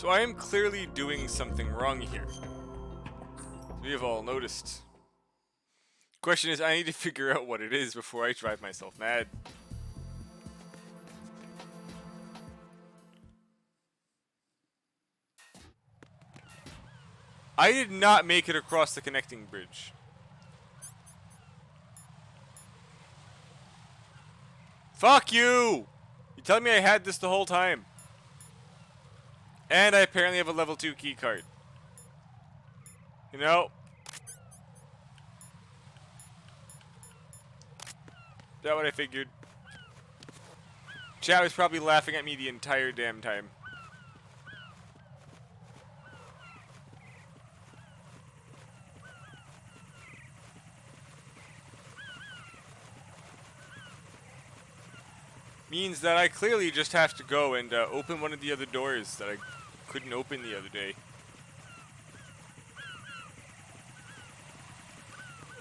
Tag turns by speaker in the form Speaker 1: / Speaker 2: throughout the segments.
Speaker 1: So I am clearly doing something wrong here. We have all noticed. Question is, I need to figure out what it is before I drive myself mad. I did not make it across the connecting bridge. Fuck you! You telling me I had this the whole time? And I apparently have a level 2 key card. You know? That's what I figured. Chat was probably laughing at me the entire damn time. Means that I clearly just have to go and open one of the other doors that I couldn't open the other day.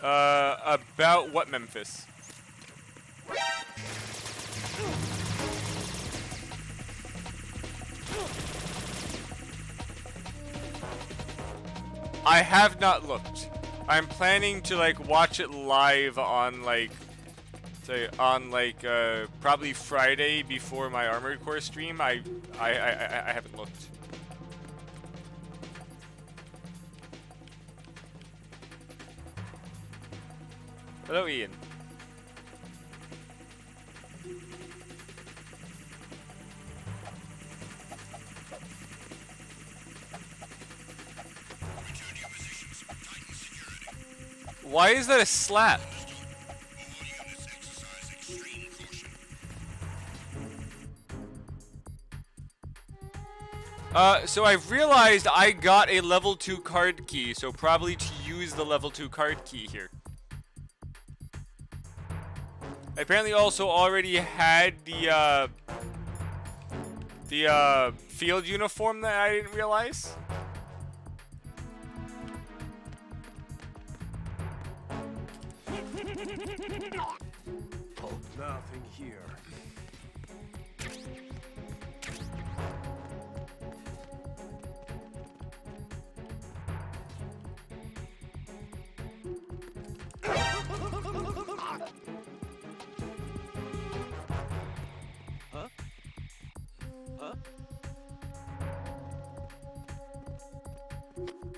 Speaker 1: About what, Memphis? I have not looked. I'm planning to like watch it live on like probably Friday before my Armored Core stream. I haven't looked. Hello, Ian. Why is that a slap? So I've realized I got a level 2 card key, so probably to use the level 2 card key here. I apparently also already had the field uniform that I didn't realize.
Speaker 2: Oh, nothing here.
Speaker 3: Huh? Huh?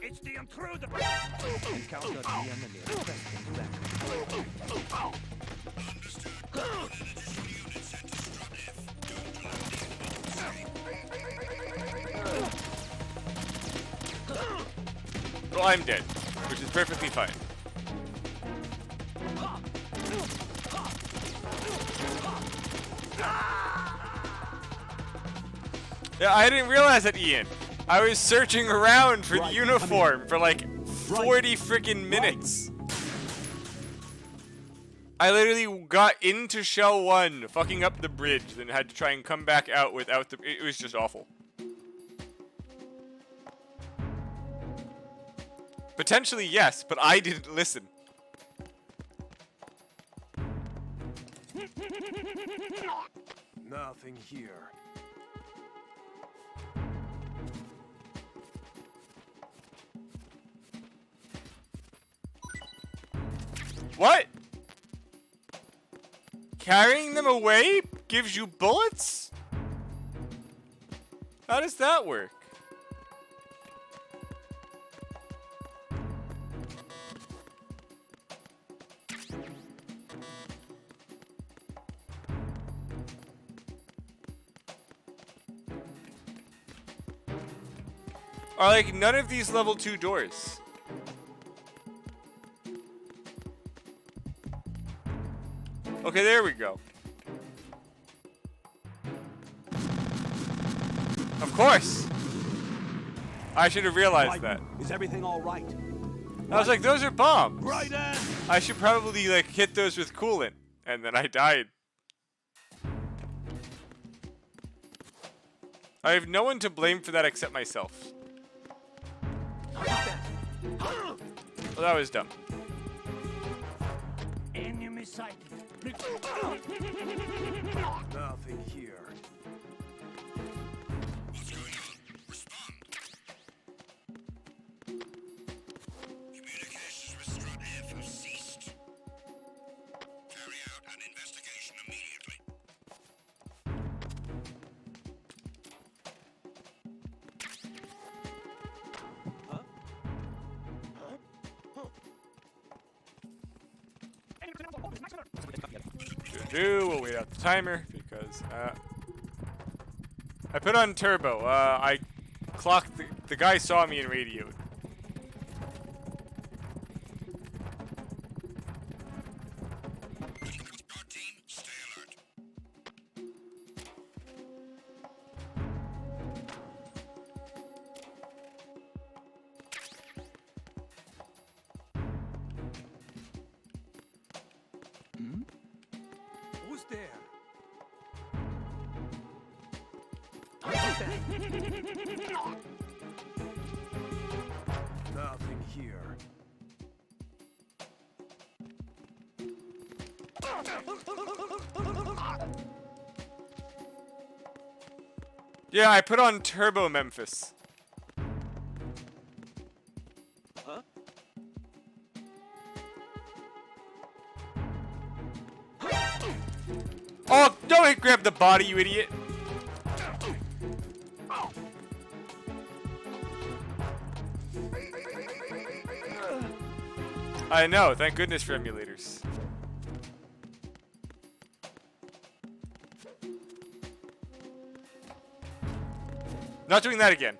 Speaker 2: It's the intruder!
Speaker 3: Encounter the enemy. Investing back.
Speaker 1: Well, I'm dead, which is perfectly fine. Yeah, I didn't realize that, Ian. I was searching around for the uniform for like 40 freaking minutes. I literally got into Shell 1, fucking up the bridge, then had to try and come back out without the... It was just awful. Potentially, yes, but I didn't listen.
Speaker 2: Nothing here.
Speaker 1: What? Carrying them away gives you bullets? How does that work? Are like none of these level 2 doors? Okay, there we go. Of course. I should have realized that.
Speaker 2: Is everything all right?
Speaker 1: I was like, those are bombs.
Speaker 2: Right in!
Speaker 1: I should probably like hit those with coolant, and then I died. I have no one to blame for that except myself. Well, that was dumb.
Speaker 2: Enemy sighted. Nothing here.
Speaker 4: What's going on? Respond.
Speaker 1: do, we'll wait out the timer because I put on turbo. I clocked the guy saw me and radioed.
Speaker 2: Who's there? Nothing here.
Speaker 1: Yeah, I put on turbo Memphis.
Speaker 3: Huh?
Speaker 1: Oh, don't grab the body, you idiot. I know, thank goodness for emulators. Not doing that again.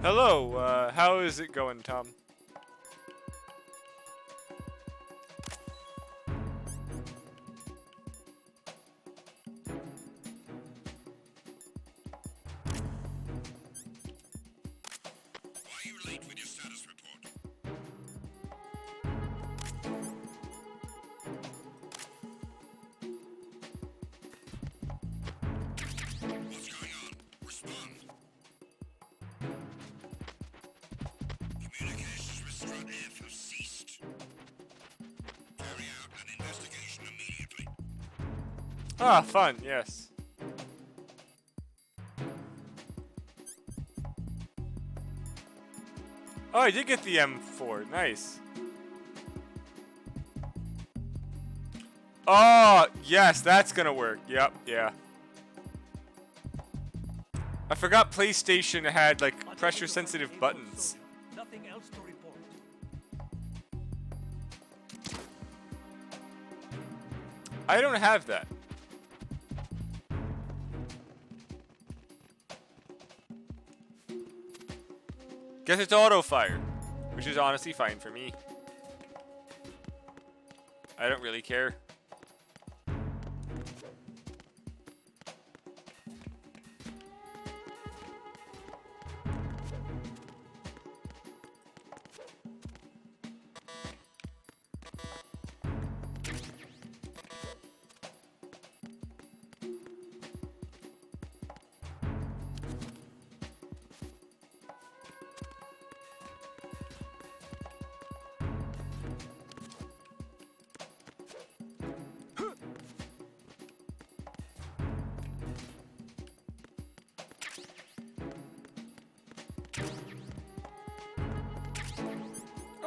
Speaker 1: Hello, how is it going, Tom? Ah, fun, yes. Oh, I did get the M4. Nice. Oh, yes, that's gonna work. Yep, yeah. I forgot PlayStation had, like, pressure-sensitive buttons.
Speaker 2: Nothing else to report.
Speaker 1: I don't have that. Guess it's auto-fire, which is honestly fine for me. I don't really care.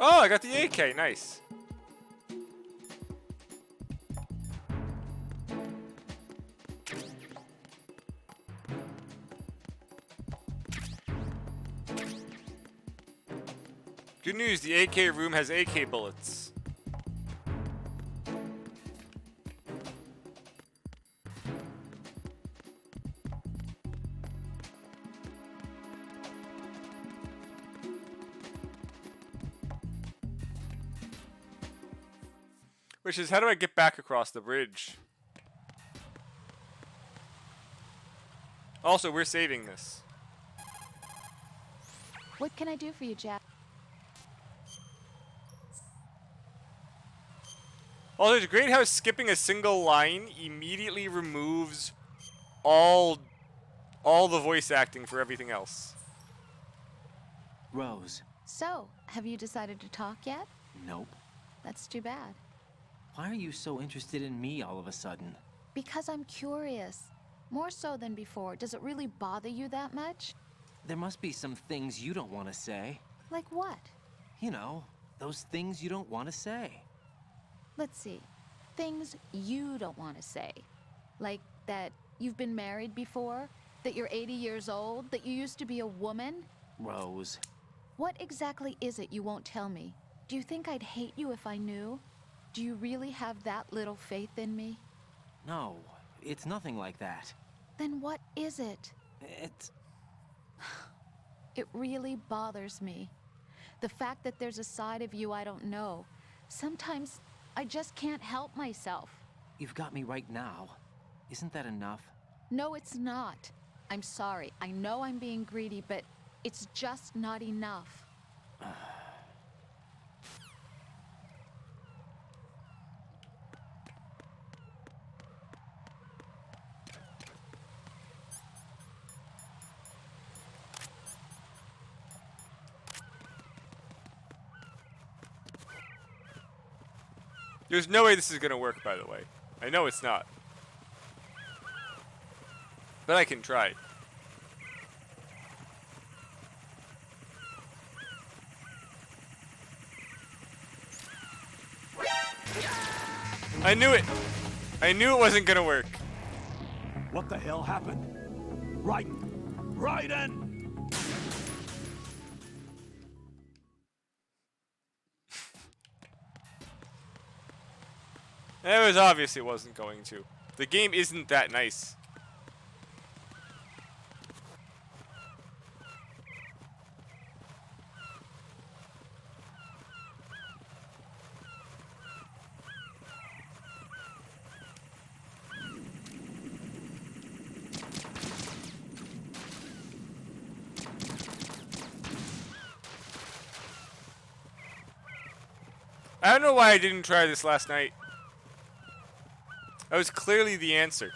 Speaker 1: Oh, I got the AK, nice. Good news, the AK room has AK bullets. Which is, how do I get back across the bridge? Also, we're saving this.
Speaker 4: What can I do for you, Jack?
Speaker 1: Also, it's great how skipping a single line immediately removes all the voice acting for everything else.
Speaker 3: Rose.
Speaker 4: So, have you decided to talk yet?
Speaker 3: Nope.
Speaker 4: That's too bad.
Speaker 3: Why are you so interested in me all of a sudden?
Speaker 4: Because I'm curious. More so than before. Does it really bother you that much?
Speaker 3: There must be some things you don't want to say.
Speaker 4: Like what?
Speaker 3: You know, those things you don't want to say.
Speaker 4: Let's see. Things you don't want to say. Like that you've been married before? That you're 80 years old? That you used to be a woman?
Speaker 3: Rose.
Speaker 4: What exactly is it you won't tell me? Do you think I'd hate you if I knew? Do you really have that little faith in me?
Speaker 3: No, it's nothing like that.
Speaker 4: Then what is it?
Speaker 3: It's...
Speaker 4: It really bothers me. The fact that there's a side of you I don't know. Sometimes I just can't help myself.
Speaker 3: You've got me right now. Isn't that enough?
Speaker 4: No, it's not. I'm sorry. I know I'm being greedy, but it's just not enough.
Speaker 1: There's no way this is gonna work, by the way. I know it's not. But I can try. I knew it! I knew it wasn't gonna work.
Speaker 2: What the hell happened? Raiden!
Speaker 1: It was obvious it wasn't going to. The game isn't that nice. I don't know why I didn't try this last night. That was clearly the answer.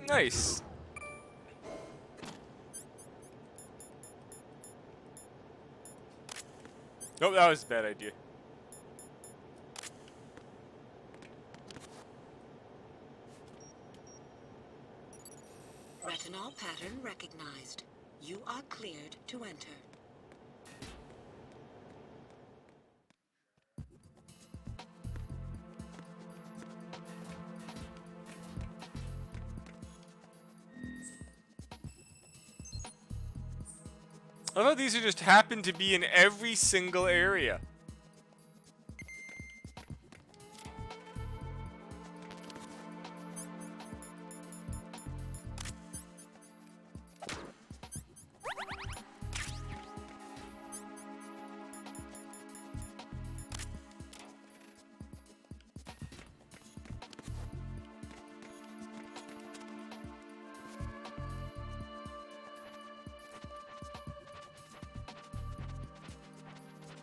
Speaker 1: Nice. Nope, that was a bad idea.
Speaker 5: Retinol pattern recognized. You are cleared to enter.
Speaker 1: I thought these are just happen to be in every single area.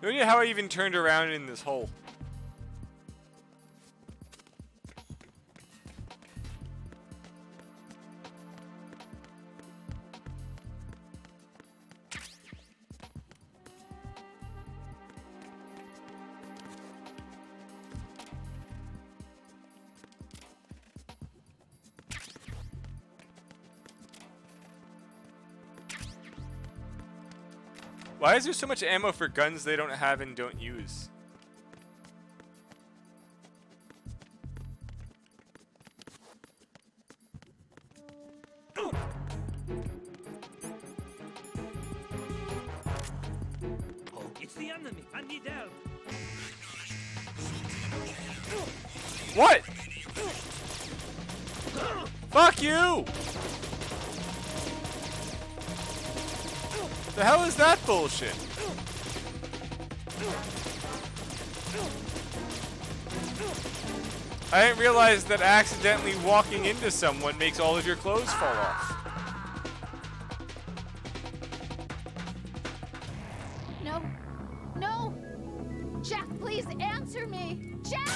Speaker 1: No idea how I even turned around in this hole. Why is there so much ammo for guns they don't have and don't use?
Speaker 6: It's the enemy. I need help.
Speaker 1: What? Fuck you! The hell is that bullshit? I didn't realize that accidentally walking into someone makes all of your clothes fall off.
Speaker 4: No. No! Jack, please answer me! Jack!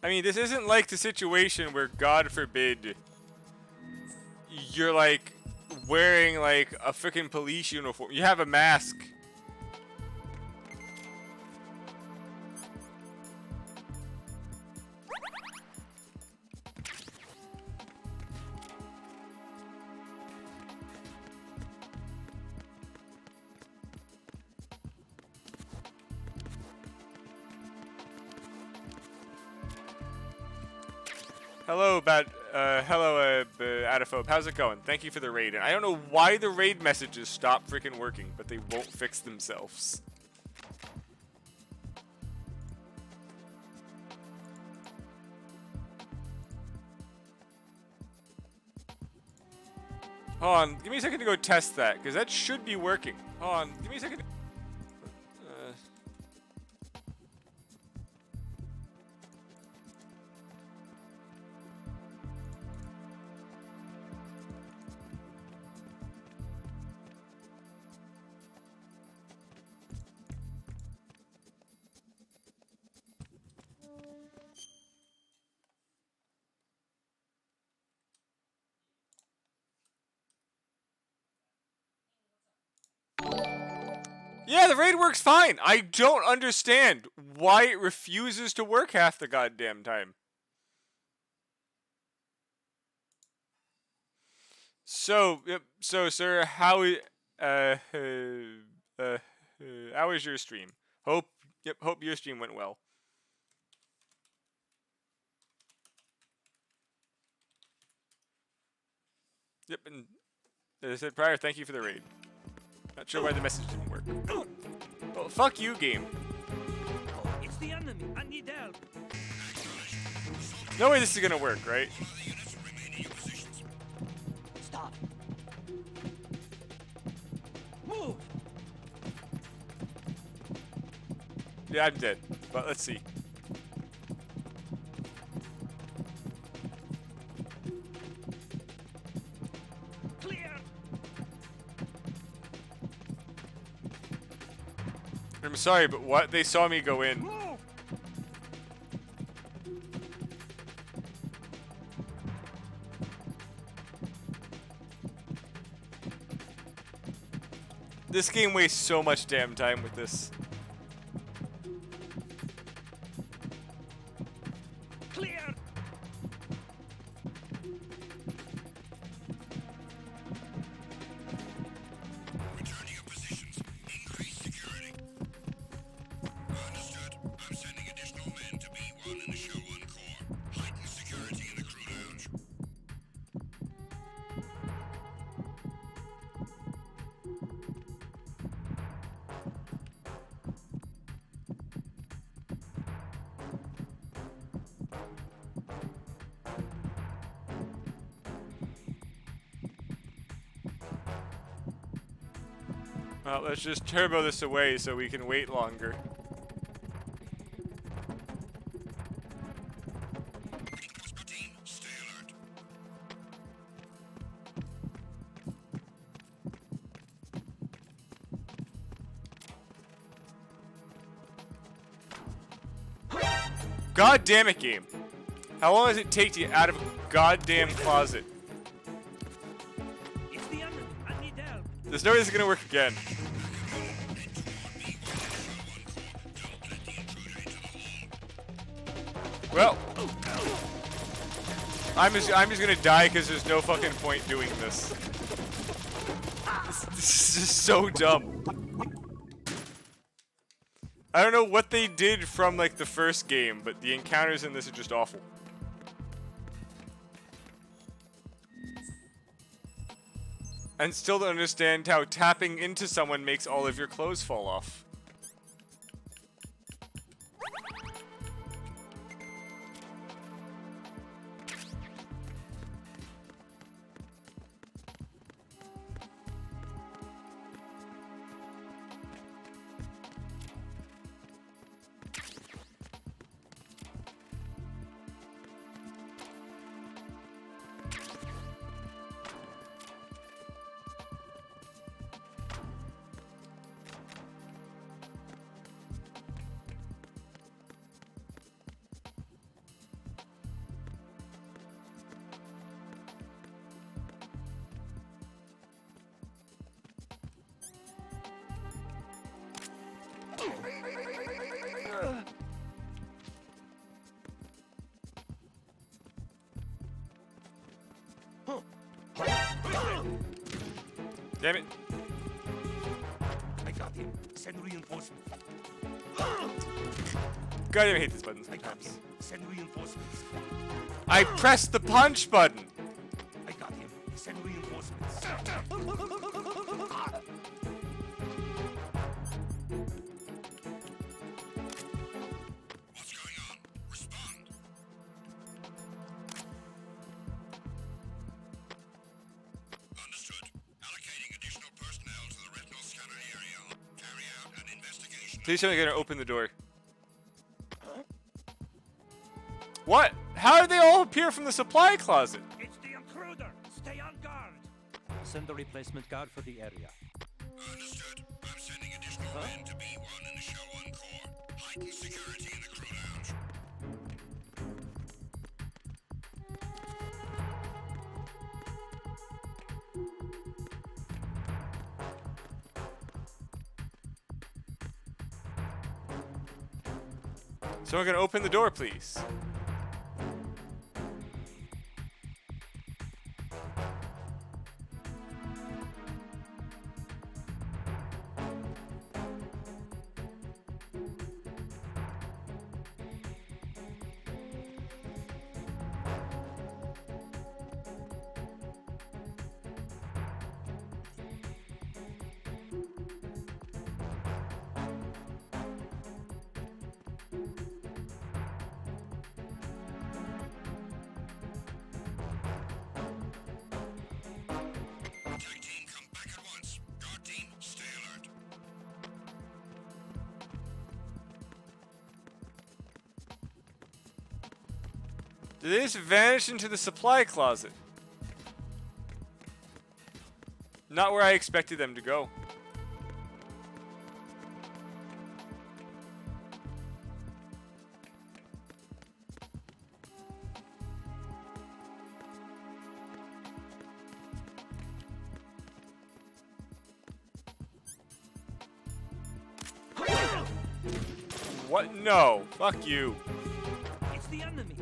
Speaker 1: I mean, this isn't like the situation where, God forbid, you're like wearing like a freaking police uniform. You have a mask. Hello, Adaphobe. How's it going? Thank you for the raid. And I don't know why the raid messages stop freaking working, but they won't fix themselves. Hold on, give me a second to go test that, because that should be working. Hold on, give me a second. Yeah, the raid works fine. I don't understand why it refuses to work half the goddamn time. So, sir, how is your stream? Hope your stream went well. Yep, and as I said prior, thank you for the raid. Not sure why the message didn't work. Well, fuck you, game.
Speaker 6: It's the enemy. I need help.
Speaker 1: No way this is gonna work, right?
Speaker 6: Stop. Move.
Speaker 1: Yeah, I'm dead. But let's see.
Speaker 6: Clear.
Speaker 1: I'm sorry, but what? They saw me go in.
Speaker 6: Move.
Speaker 1: This game wastes so much damn time with this.
Speaker 6: Clear.
Speaker 2: Return to your positions. Increase security. Understood. I'm sending additional men to B1 and Show 1 Core. Heighten security in the crew lounge.
Speaker 1: Well, let's just turbo this away so we can wait longer. God damn it, game. How long does it take to get out of a goddamn closet?
Speaker 6: It's the enemy. I need help.
Speaker 1: There's no way this is gonna work again. Well, I'm just gonna die because there's no fucking point doing this. This is just so dumb. I don't know what they did from like the first game, but the encounters in this are just awful. And still don't understand how tapping into someone makes all of your clothes fall off. Damn it.
Speaker 6: I got him. Send reinforcements.
Speaker 1: God damn, I hate this button
Speaker 6: I got him.
Speaker 1: sometimes.
Speaker 6: Send reinforcements.
Speaker 1: I pressed the punch button.
Speaker 6: I got him. Send reinforcements.
Speaker 2: What's going on? Respond. Understood. Allocating additional personnel to the retinal scanner area. Carry out an investigation.
Speaker 1: Please tell me you're gonna open the door. What? How did they all appear from the supply closet?
Speaker 6: It's the intruder. Stay on guard.
Speaker 7: Send a replacement guard for the area.
Speaker 2: Understood. I'm sending additional men to B1 and the show on core. Heighten security in the crew lounge.
Speaker 1: Someone gonna open the door, please.
Speaker 2: Tag team, come back at once. Guard team, stay alert.
Speaker 1: Did they just vanish into the supply closet? Not where I expected them to go. What? No. Fuck you.
Speaker 6: It's the enemy.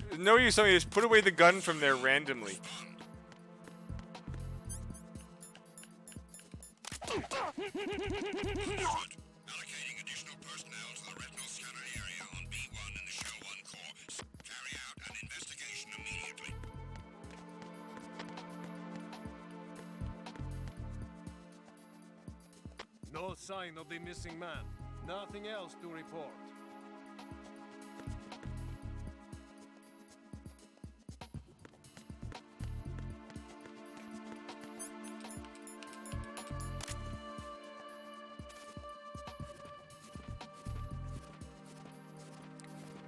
Speaker 1: There's no use telling me just put away the gun from there randomly.
Speaker 2: Allocating additional personnel to the retinal scanner area on B1 and the show on core. Carry out an investigation immediately.
Speaker 8: No sign of the missing man. Nothing else to report.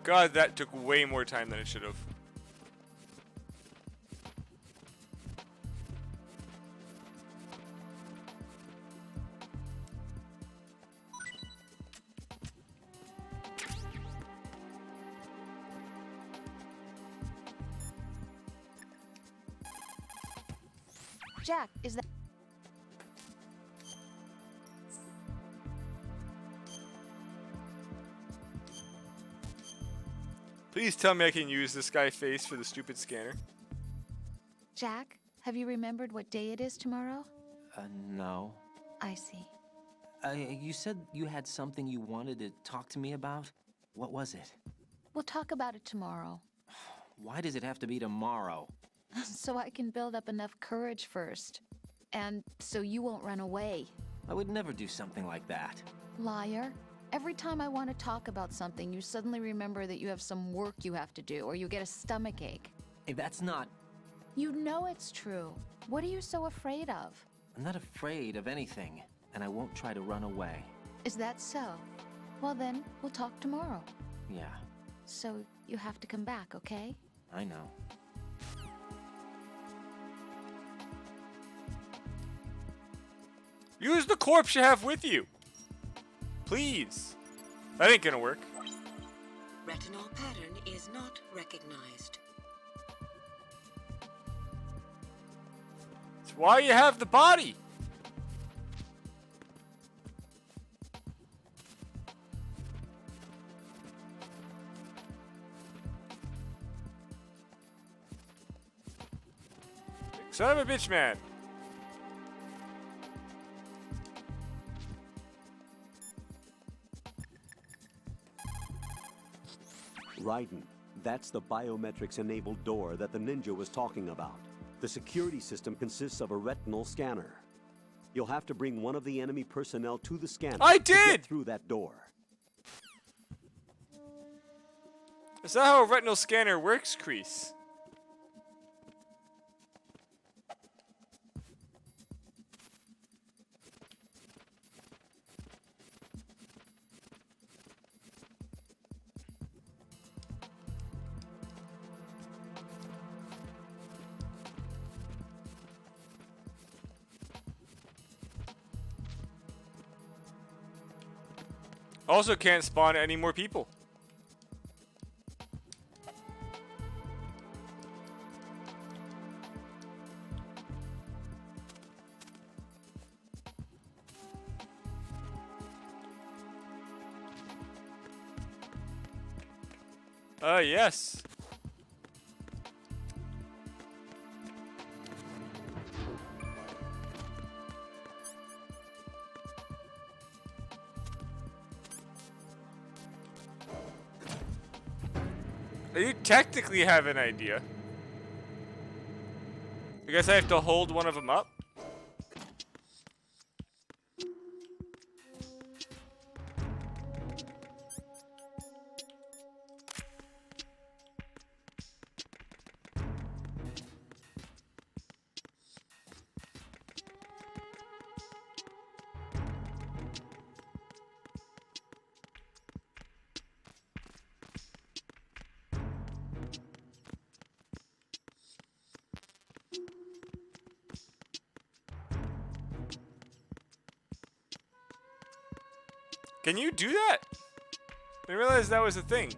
Speaker 1: God, that took way more time than it should have.
Speaker 4: Jack, is that...
Speaker 1: Please tell me I can use this guy's face for the stupid scanner.
Speaker 4: Jack, have you remembered what day it is tomorrow?
Speaker 3: No.
Speaker 4: I see.
Speaker 3: You said you had something you wanted to talk to me about? What was it?
Speaker 4: We'll talk about it tomorrow.
Speaker 3: Why does it have to be tomorrow?
Speaker 4: So I can build up enough courage first. And so you won't run away.
Speaker 3: I would never do something like that.
Speaker 4: Liar. Every time I want to talk about something, you suddenly remember that you have some work you have to do, or you get a stomachache.
Speaker 3: Hey, that's not...
Speaker 4: You know it's true. What are you so afraid of?
Speaker 3: I'm not afraid of anything, and I won't try to run away.
Speaker 4: Is that so? Well then, we'll talk tomorrow.
Speaker 3: Yeah,
Speaker 4: So you have to come back, okay?
Speaker 3: I know.
Speaker 1: Use the corpse you have with you. Please. That ain't gonna work.
Speaker 5: Retinol pattern is not recognized.
Speaker 1: It's why you have the body. Son of a bitch, man.
Speaker 9: Raiden, that's the biometrics-enabled door that the ninja was talking about. The security system consists of a retinal scanner. You'll have to bring one of the enemy personnel to the scanner
Speaker 1: I
Speaker 9: to get
Speaker 1: did!
Speaker 9: through that door.
Speaker 1: Is that how a retinal scanner works, Kreese? Also can't spawn any more people. Yes. You technically have an idea. I guess I have to hold one of them up. Can you do that? I didn't realize that was a thing.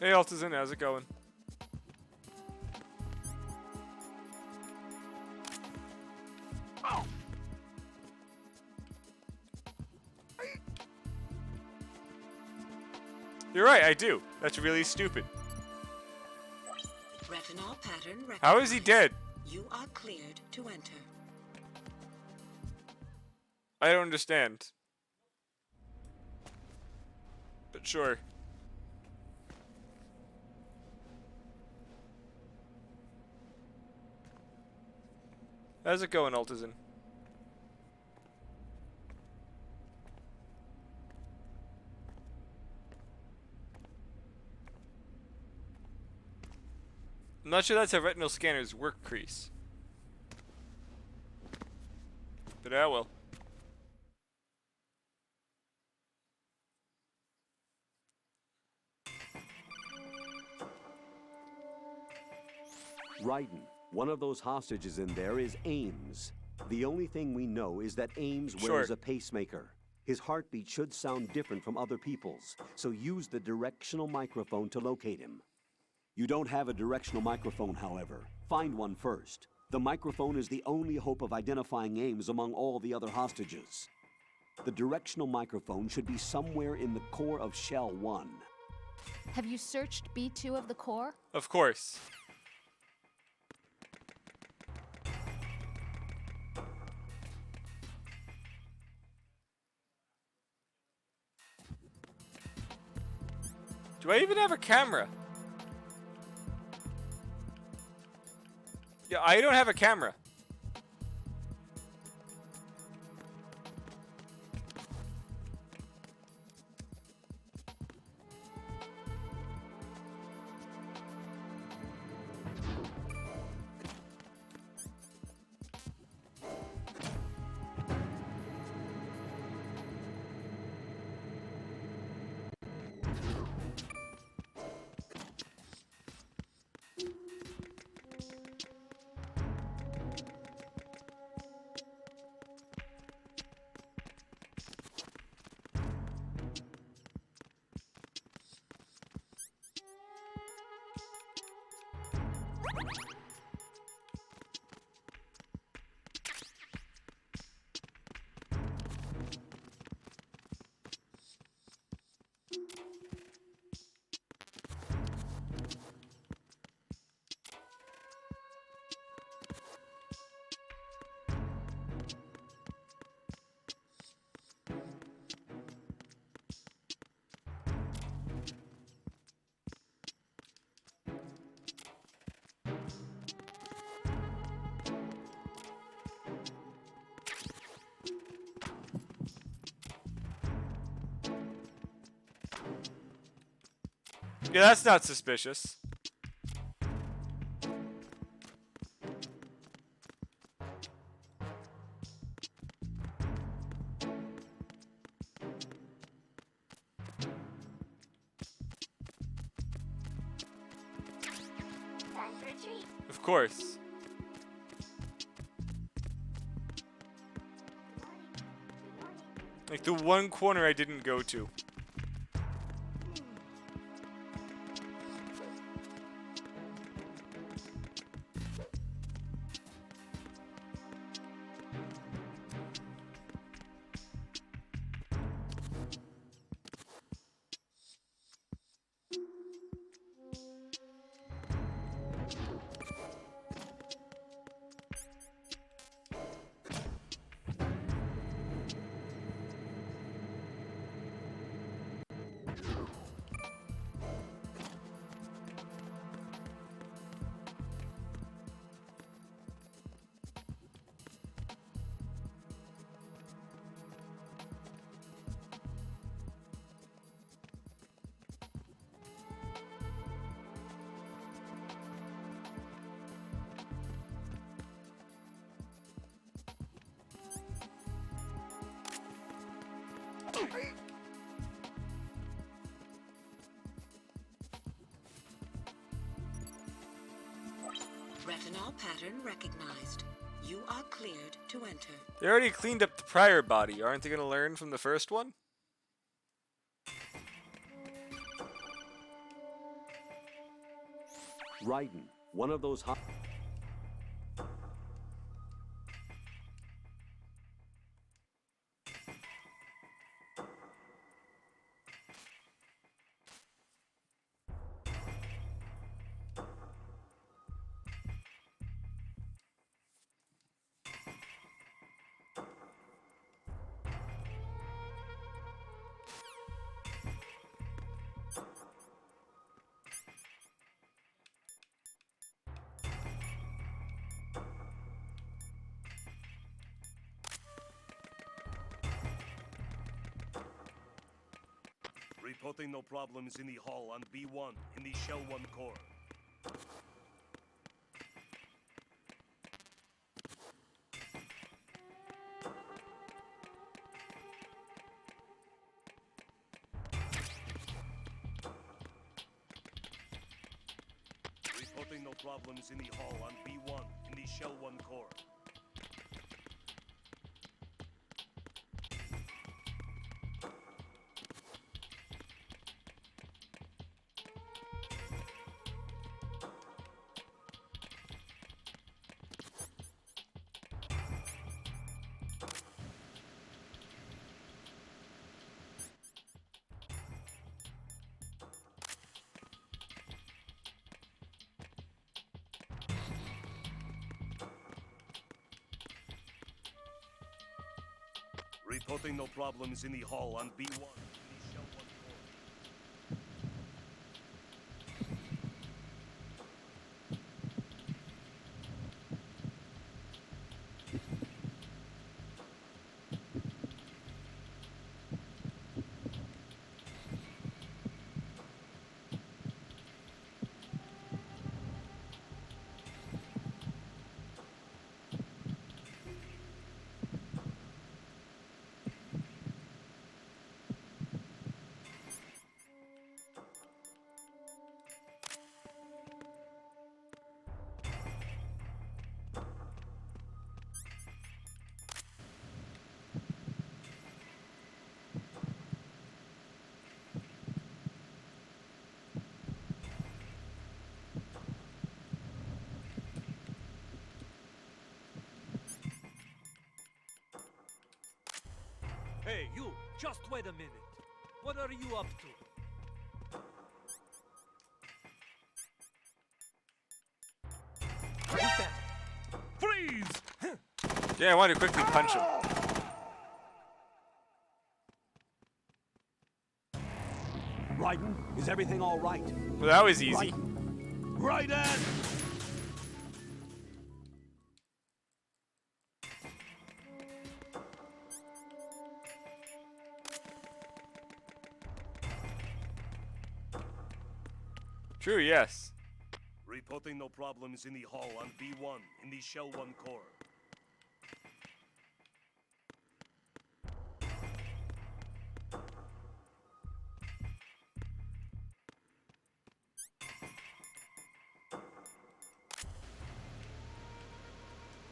Speaker 1: Hey, Altazin, how's it going? You're right, I do. That's really stupid.
Speaker 5: Retinol pattern recognized.
Speaker 1: How is he dead?
Speaker 5: You are cleared to enter.
Speaker 1: I don't understand. But sure. How's it going, Altazin? I'm not sure that's how retinal scanners work, Kreese. But ah well.
Speaker 9: Raiden, one of those hostages in there is Ames. The only thing we know is that Ames wears a pacemaker. His heartbeat should sound different from other people's, so use the directional microphone to locate him. You don't have a directional microphone, however. Find one first. The microphone is the only hope of identifying Ames among all the other hostages. The directional microphone should be somewhere in the core of Shell 1.
Speaker 4: Have you searched B2 of the core?
Speaker 1: Of course. Do I even have a camera? Yeah, I don't have a camera. Yeah, that's not suspicious. Of course. Like the one corner I didn't go to.
Speaker 5: Retinol pattern recognized. You are cleared to enter.
Speaker 1: They already cleaned up the prior body. Aren't they going to learn from the first one?
Speaker 9: Raiden, one of those hot...
Speaker 8: Reporting no problems in the hall on B1 in the Shell 1 core. Reporting no problems in the hall on B1 in the Shell 1 core. Reporting no problems in the hall on B1 in the Shell 1 core.
Speaker 7: Hey, you! Just wait a minute. What are you up to? Who's that?
Speaker 8: Freeze!
Speaker 1: Yeah, I wanted to quickly punch him.
Speaker 9: Raiden, is everything all right?
Speaker 1: Well, that was easy.
Speaker 8: Raiden!
Speaker 1: True, yes.
Speaker 8: Reporting no problems in the hall on B1 in the Shell 1 core.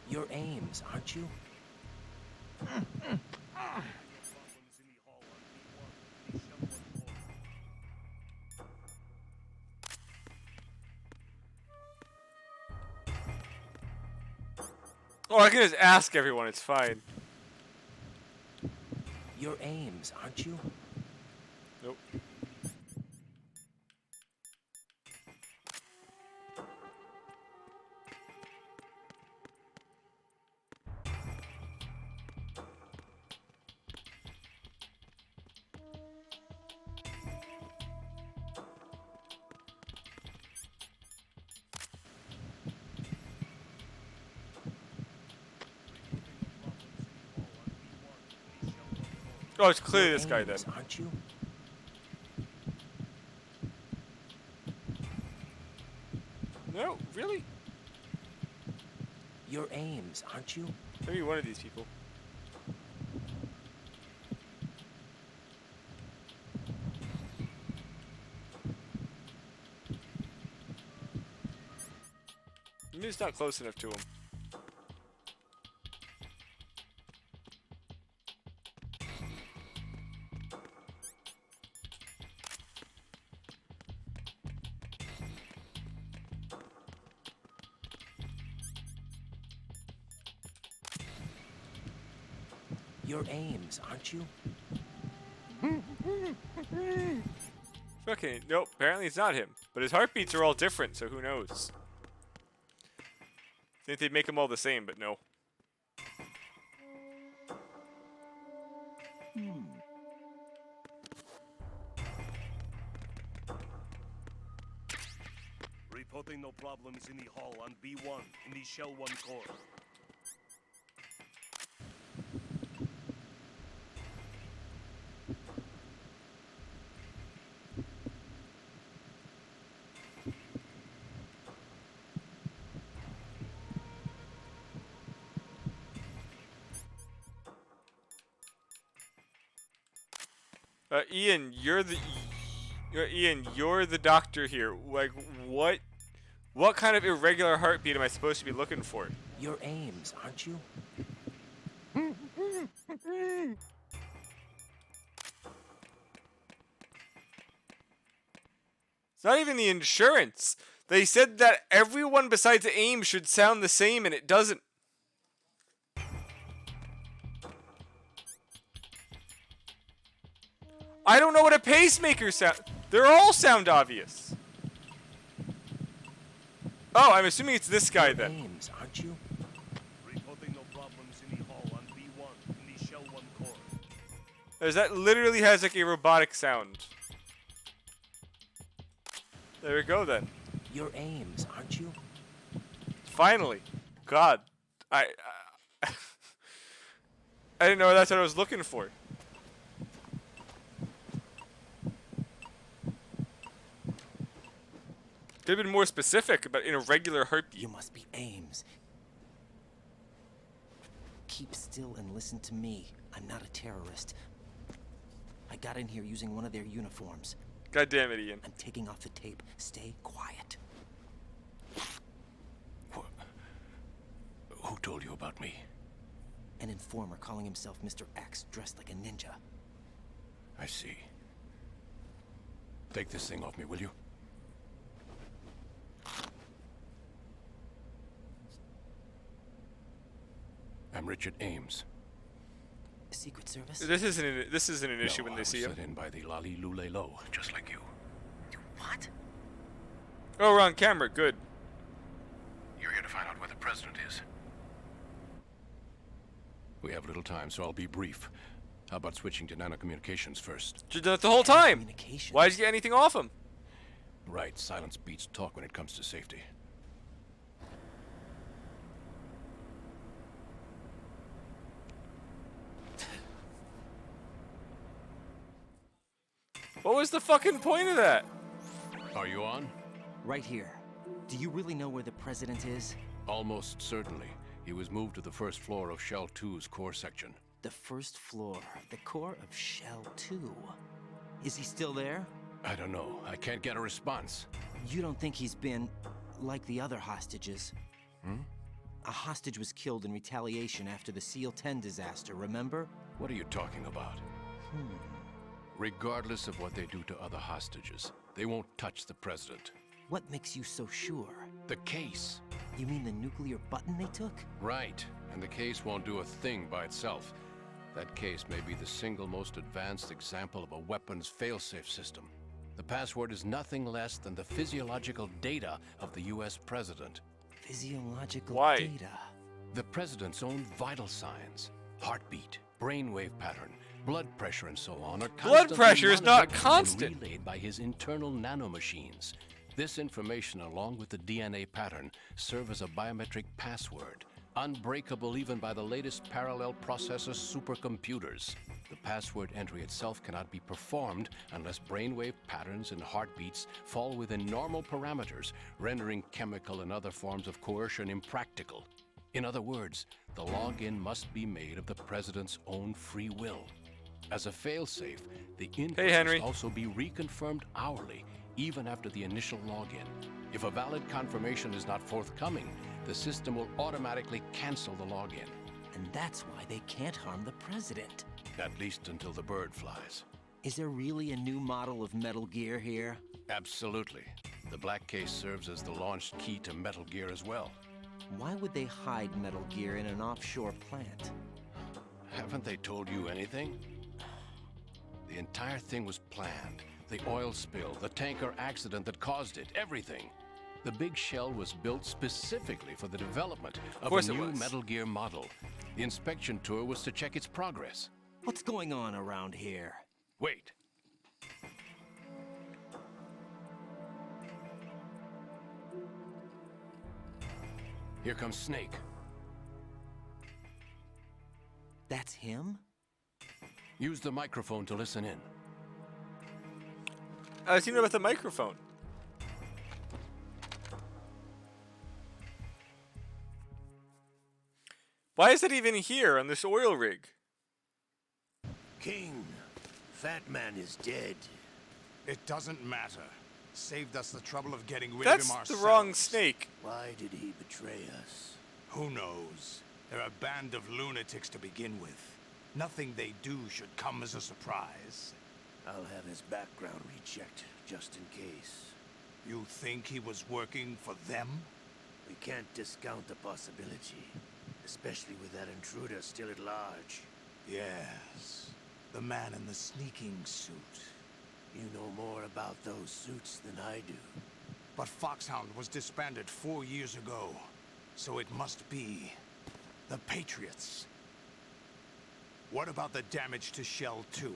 Speaker 3: You're Ames, aren't you?
Speaker 8: Problems in the hall on B1 in the Shell 1 core.
Speaker 1: Oh, I can just ask everyone, it's fine.
Speaker 3: You're Ames, aren't you?
Speaker 1: Nope. Oh, it's clearly
Speaker 3: You're
Speaker 1: this guy then.
Speaker 3: Ames, aren't you?
Speaker 1: No, really?
Speaker 3: You're Ames, aren't you?
Speaker 1: Maybe one of these people. Maybe it's not close enough to him.
Speaker 3: You're Ames, aren't you?
Speaker 1: Okay, nope, apparently it's not him. But his heartbeats are all different, so who knows? I think they'd make them all the same, but no.
Speaker 8: Reporting no problems in the hall on B1 in the Shell 1 core.
Speaker 1: Ian, you're the doctor here. Like, what kind of irregular heartbeat am I supposed to be looking for?
Speaker 3: You're Ames, aren't you?
Speaker 1: It's not even the insurance. They said that everyone besides Ames should sound the same, and it doesn't. I don't know what a pacemaker sound. They're all sound obvious. Oh, I'm assuming it's this guy then.
Speaker 3: Ames, aren't you?
Speaker 8: Reporting no problems in the hall on B1 in the Shell 1 core.
Speaker 1: That literally has like a robotic sound. There we go then.
Speaker 3: You're Ames, aren't you?
Speaker 1: Finally. God. I didn't know that's what I was looking for. Could have been more specific about an irregular heartbeat.
Speaker 3: You must be Ames. Keep still and listen to me. I'm not a terrorist. I got in here using one of their uniforms.
Speaker 1: God damn it, Ian.
Speaker 3: I'm taking off the tape. Stay quiet.
Speaker 8: Who told you about me?
Speaker 3: An informer calling himself Mr. X, dressed like a ninja.
Speaker 8: I see. Take this thing off me, will you? I'm Richard Ames.
Speaker 3: Secret Service?
Speaker 1: This isn't an issue when they see him.
Speaker 8: Set in by the Lali Lule Lo, just like you.
Speaker 3: What?
Speaker 1: Oh, we're on camera. Good.
Speaker 8: You're here to find out where the president is. We have little time, so I'll be brief. How about switching to nanocommunications first?
Speaker 1: You've done it the whole time.
Speaker 3: Communication.
Speaker 1: Why did you get anything off him?
Speaker 8: Right, silence beats talk when it comes to safety.
Speaker 1: What was the fucking point of that?
Speaker 8: Are you on?
Speaker 3: Right here. Do you really know where the president is?
Speaker 8: Almost certainly. He was moved to the first floor of Shell 2's core section.
Speaker 3: The first floor, the core of Shell 2. Is he still there?
Speaker 8: I don't know. I can't get a response.
Speaker 3: You don't think he's been like the other hostages? A hostage was killed in retaliation after the SEAL 10 disaster, remember?
Speaker 8: What are you talking about? Regardless of what they do to other hostages, they won't touch the president.
Speaker 3: What makes you so sure?
Speaker 8: The case.
Speaker 3: You mean the nuclear button they took?
Speaker 8: Right. And the case won't do a thing by itself. That case may be the single most advanced example of a weapons failsafe system. The password is nothing less than the physiological data of the US president.
Speaker 3: Physiological
Speaker 1: Why?
Speaker 3: data.
Speaker 8: The president's own vital signs, heartbeat, brainwave pattern, blood pressure, and so on are constantly
Speaker 1: pressure is not
Speaker 8: monitored and
Speaker 1: constant.
Speaker 8: relayed by his internal nanomachines. This information, along with the DNA pattern, serve as a biometric password, unbreakable even by the latest parallel processor supercomputers. The password entry itself cannot be performed unless brainwave patterns and heartbeats fall within normal parameters, rendering chemical and other forms of coercion impractical. In other words, the login must be made of the president's own free will. As a failsafe, the input
Speaker 1: Henry.
Speaker 8: must also be reconfirmed hourly, even after the initial login. If a valid confirmation is not forthcoming, the system will automatically cancel the login.
Speaker 3: And that's why they can't harm the president.
Speaker 8: At least until the bird flies.
Speaker 3: Is there really a new model of Metal Gear here?
Speaker 8: Absolutely. The black case serves as the launch key to Metal Gear as well.
Speaker 3: Why would they hide Metal Gear in an offshore plant?
Speaker 8: Haven't they told you anything? The entire thing was planned. The oil spill, the tanker accident that caused it, everything. The big shell was built specifically for the development of a new Metal Gear model. The inspection tour was to check its progress.
Speaker 3: What's going on around here?
Speaker 8: Wait. Here comes Snake.
Speaker 3: That's him?
Speaker 8: Use the microphone to listen in.
Speaker 1: I was thinking about the microphone. Why is it even here on this oil rig?
Speaker 10: King, Fat Man is dead.
Speaker 2: It doesn't matter. Saved us the trouble of getting rid
Speaker 1: That's
Speaker 2: of him
Speaker 1: the
Speaker 2: ourselves.
Speaker 1: wrong Snake.
Speaker 10: Why did he betray us?
Speaker 2: Who knows? They're a band of lunatics to begin with. Nothing they do should come as a surprise.
Speaker 10: I'll have his background rechecked, just in case.
Speaker 2: You think he was working for them?
Speaker 10: We can't discount the possibility, especially with that intruder still at large.
Speaker 2: Yes. The man in the sneaking suit.
Speaker 10: You know more about those suits than I do.
Speaker 2: But Foxhound was disbanded 4 years ago. So it must be the Patriots. What about the damage to Shell 2?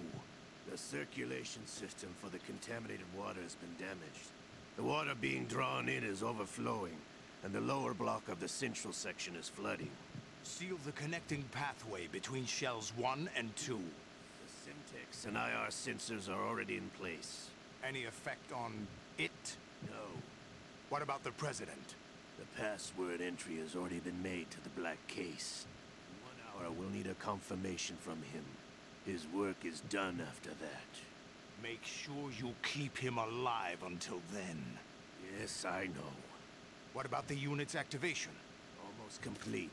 Speaker 10: The circulation system for the contaminated water has been damaged. The water being drawn in is overflowing, and the lower block of the central section is flooding.
Speaker 2: Seal the connecting pathway between Shells 1 and 2.
Speaker 10: The Simtex and IR sensors are already in place.
Speaker 2: Any effect on it?
Speaker 10: No.
Speaker 2: What about the President?
Speaker 10: The password entry has already been made to the black case. In 1 hour, we'll need a confirmation from him. His work is done after that.
Speaker 2: Make sure you keep him alive until then.
Speaker 10: Yes, I know.
Speaker 2: What about the unit's activation?
Speaker 10: Almost complete.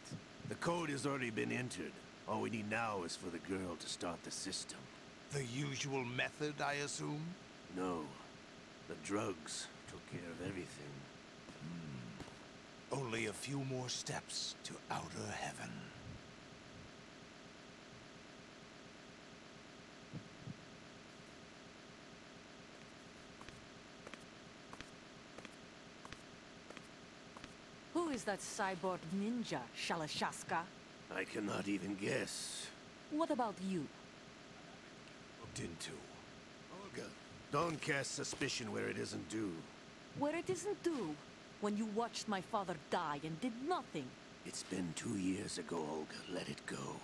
Speaker 10: The code has already been entered. All we need now is for the girl to start the system.
Speaker 2: The usual method, I assume?
Speaker 10: No. The drugs took care of everything.
Speaker 2: Only a few more steps to outer heaven.
Speaker 11: Who is that cyborg ninja, Shalashaska?
Speaker 10: I cannot even guess.
Speaker 11: What about you?
Speaker 2: Looked into.
Speaker 10: Olga, don't cast suspicion where it isn't due.
Speaker 11: Where it isn't due? When you watched my father die and did nothing.
Speaker 10: It's been 2 years ago, Olga. Let it go.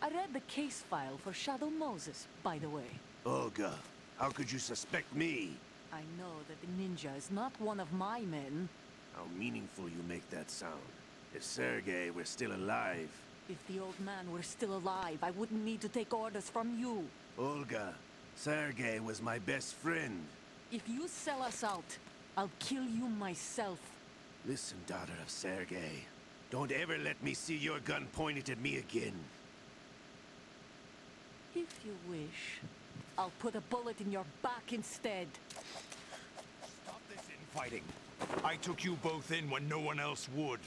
Speaker 11: I read the case file for Shadow Moses, by the way.
Speaker 10: Olga, how could you suspect me?
Speaker 11: I know that the ninja is not one of my men.
Speaker 10: How meaningful you make that sound. If Sergei were still alive...
Speaker 11: If the old man were still alive, I wouldn't need to take orders from you.
Speaker 10: Olga, Sergei was my best friend.
Speaker 11: If you sell us out, I'll kill you myself.
Speaker 10: Listen, daughter of Sergei. Don't ever let me see your gun pointed at me again.
Speaker 11: If you wish, I'll put a bullet in your back instead.
Speaker 2: Stop this infighting. I took you both in when no one else would.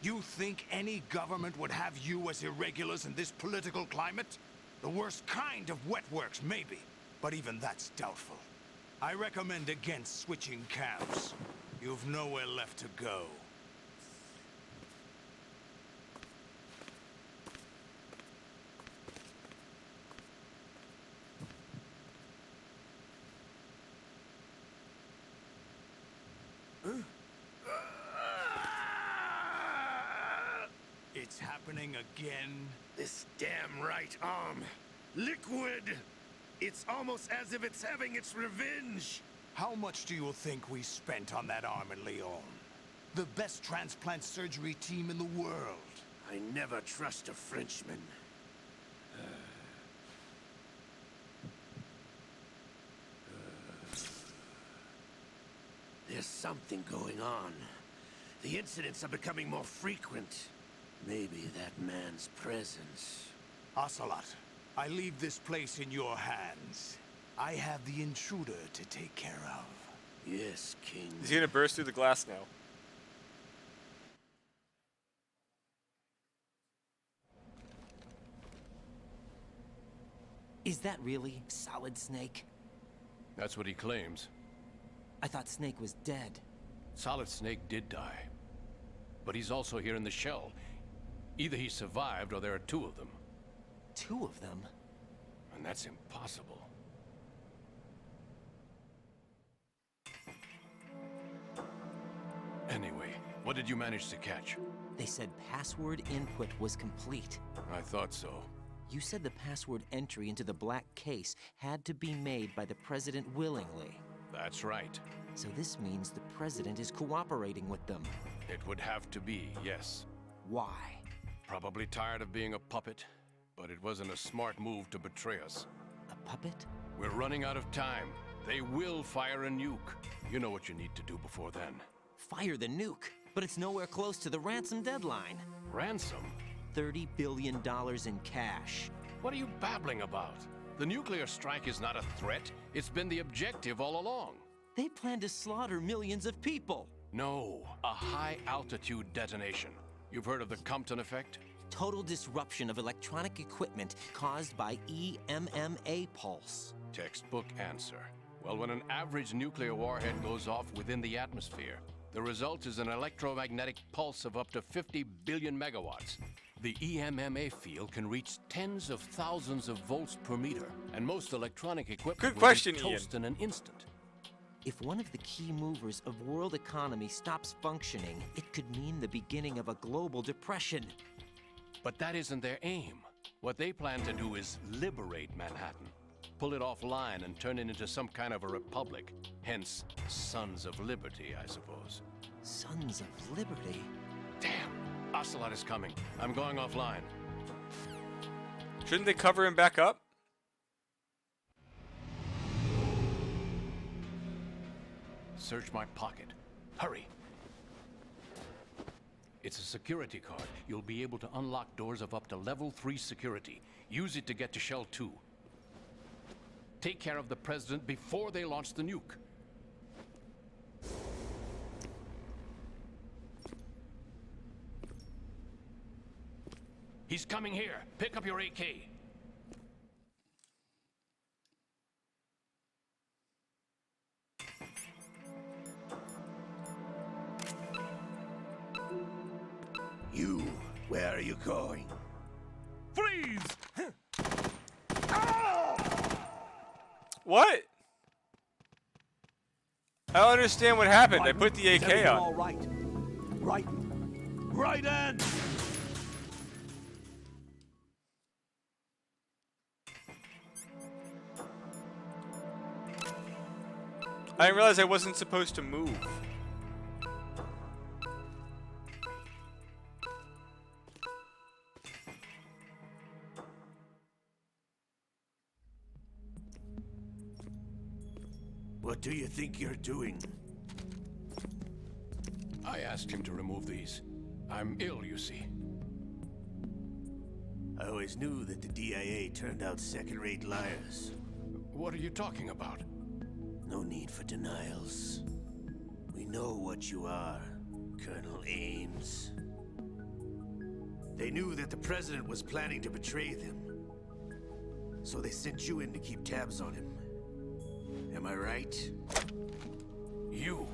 Speaker 2: You think any government would have you as irregulars in this political climate? The worst kind of wet works, maybe. But even that's doubtful. I recommend against switching camps. You've nowhere left to go. It's happening again.
Speaker 10: This damn right arm. Liquid! It's almost as if it's having its revenge!
Speaker 2: How much do you think we spent on that arm in Lyon? The best transplant surgery team in the world.
Speaker 10: I never trust a Frenchman. There's something going on. The incidents are becoming more frequent. Maybe that man's presence.
Speaker 2: Ocelot, I leave this place in your hands. I have the intruder to take care of.
Speaker 10: Yes, King.
Speaker 1: He's gonna burst through the glass now.
Speaker 3: Is that really Solid Snake?
Speaker 8: That's what he claims.
Speaker 3: I thought Snake was dead.
Speaker 8: Solid Snake did die. But he's also here in the shell. Either he survived or there are two of them.
Speaker 3: Two of them?
Speaker 8: And that's impossible. Anyway, what did you manage to catch?
Speaker 3: They said password input was complete.
Speaker 8: I thought so.
Speaker 3: You said the password entry into the black case had to be made by the President willingly.
Speaker 8: That's right.
Speaker 3: So this means the President is cooperating with them.
Speaker 8: It would have to be, yes.
Speaker 3: Why?
Speaker 8: Probably tired of being a puppet, but it wasn't a smart move to betray us.
Speaker 3: A puppet?
Speaker 8: We're running out of time. They will fire a nuke. You know what you need to do before then.
Speaker 3: Fire the nuke, but it's nowhere close to the ransom deadline.
Speaker 8: Ransom?
Speaker 3: $30 billion in cash.
Speaker 8: What are you babbling about? The nuclear strike is not a threat. It's been the objective all along.
Speaker 3: They plan to slaughter millions of people.
Speaker 8: No, a high-altitude detonation. You've heard of the Compton effect?
Speaker 3: Total disruption of electronic equipment caused by EMMA pulse.
Speaker 8: Textbook answer. Well, when an average nuclear warhead goes off within the atmosphere, the result is an electromagnetic pulse of up to 50 billion megawatts. The EMMA field can reach tens of thousands of volts per meter, and most electronic equipment will be toast in an instant.
Speaker 3: If one of the key movers of world economy stops functioning, it could mean the beginning of a global depression.
Speaker 8: But that isn't their aim. What they plan to do is liberate Manhattan. Pull it offline and turn it into some kind of a republic. Hence, Sons of Liberty, I suppose.
Speaker 3: Sons of Liberty?
Speaker 8: Damn! Ocelot is coming. I'm going offline.
Speaker 1: Shouldn't they cover him back up?
Speaker 8: Search my pocket. Hurry! It's a security card. You'll be able to unlock doors of up to level 3 security. Use it to get to Shell 2. Take care of the President before they launch the nuke. He's coming here. Pick up your AK.
Speaker 10: You, where are you going?
Speaker 6: Freeze!
Speaker 1: What? I don't understand what happened. I put the AK on.
Speaker 10: All right. Right end.
Speaker 1: I didn't realize I wasn't supposed to move.
Speaker 10: What do you think you're doing?
Speaker 8: I asked him to remove these. I'm ill, you see.
Speaker 10: I always knew that the DIA turned out second-rate liars.
Speaker 8: What are you talking about?
Speaker 10: No need for denials. We know what you are, Colonel Ames. They knew that the President was planning to betray them. So they sent you in to keep tabs on him. Am I right?
Speaker 8: You.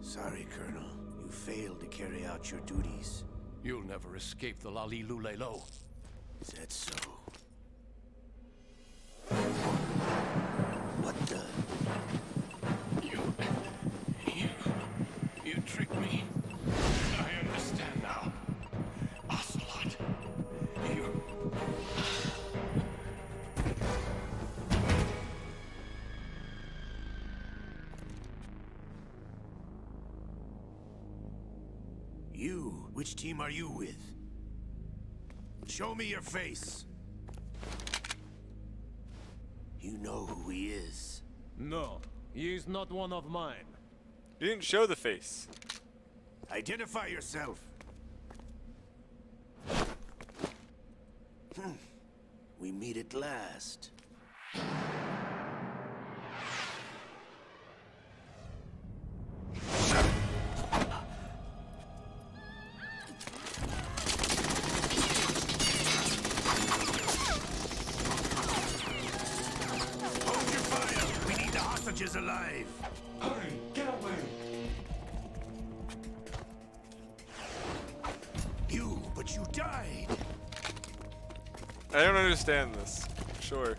Speaker 10: Sorry, Colonel. You failed to carry out your duties.
Speaker 8: You'll never escape the Lali-Lu-Le-Lo.
Speaker 10: Is that so? What the?
Speaker 8: You tricked me. I understand now. Ocelot. You...
Speaker 10: You? Which team are you with? Show me your face. You know who he is.
Speaker 6: No, he is not one of mine.
Speaker 1: You didn't show the face.
Speaker 10: Identify yourself. We meet at last.
Speaker 2: hostages alive.
Speaker 10: Hurry, get away.
Speaker 2: But you died.
Speaker 1: I don't understand this. Sure.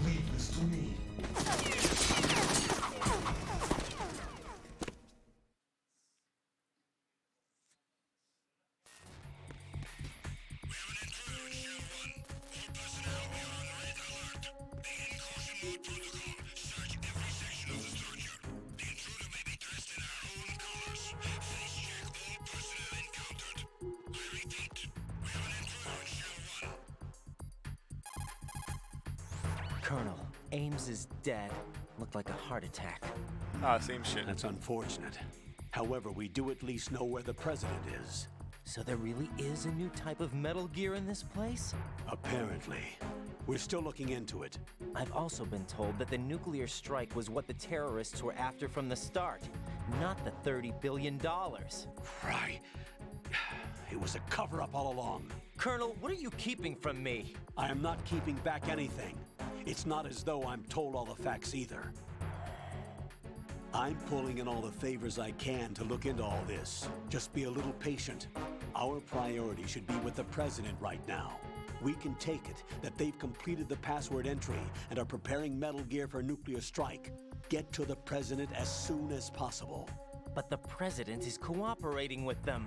Speaker 10: Leave this to me.
Speaker 3: Colonel, Ames is dead. Looked like a heart attack.
Speaker 1: Ah, same shit.
Speaker 9: That's unfortunate. However, we do at least know where the president is.
Speaker 3: So there really is a new type of Metal Gear in this place?
Speaker 9: Apparently. We're still looking into it.
Speaker 3: I've also been told that the nuclear strike was what the terrorists were after from the start, not the $30 billion.
Speaker 9: Right. It was a cover-up all along.
Speaker 3: Colonel, what are you keeping from me?
Speaker 9: I am not keeping back anything. It's not as though I'm told all the facts either. I'm pulling in all the favors I can to look into all this. Just be a little patient. Our priority should be with the president right now. We can take it that they've completed the password entry and are preparing Metal Gear for nuclear strike. Get to the president as soon as possible.
Speaker 3: But the president is cooperating with them.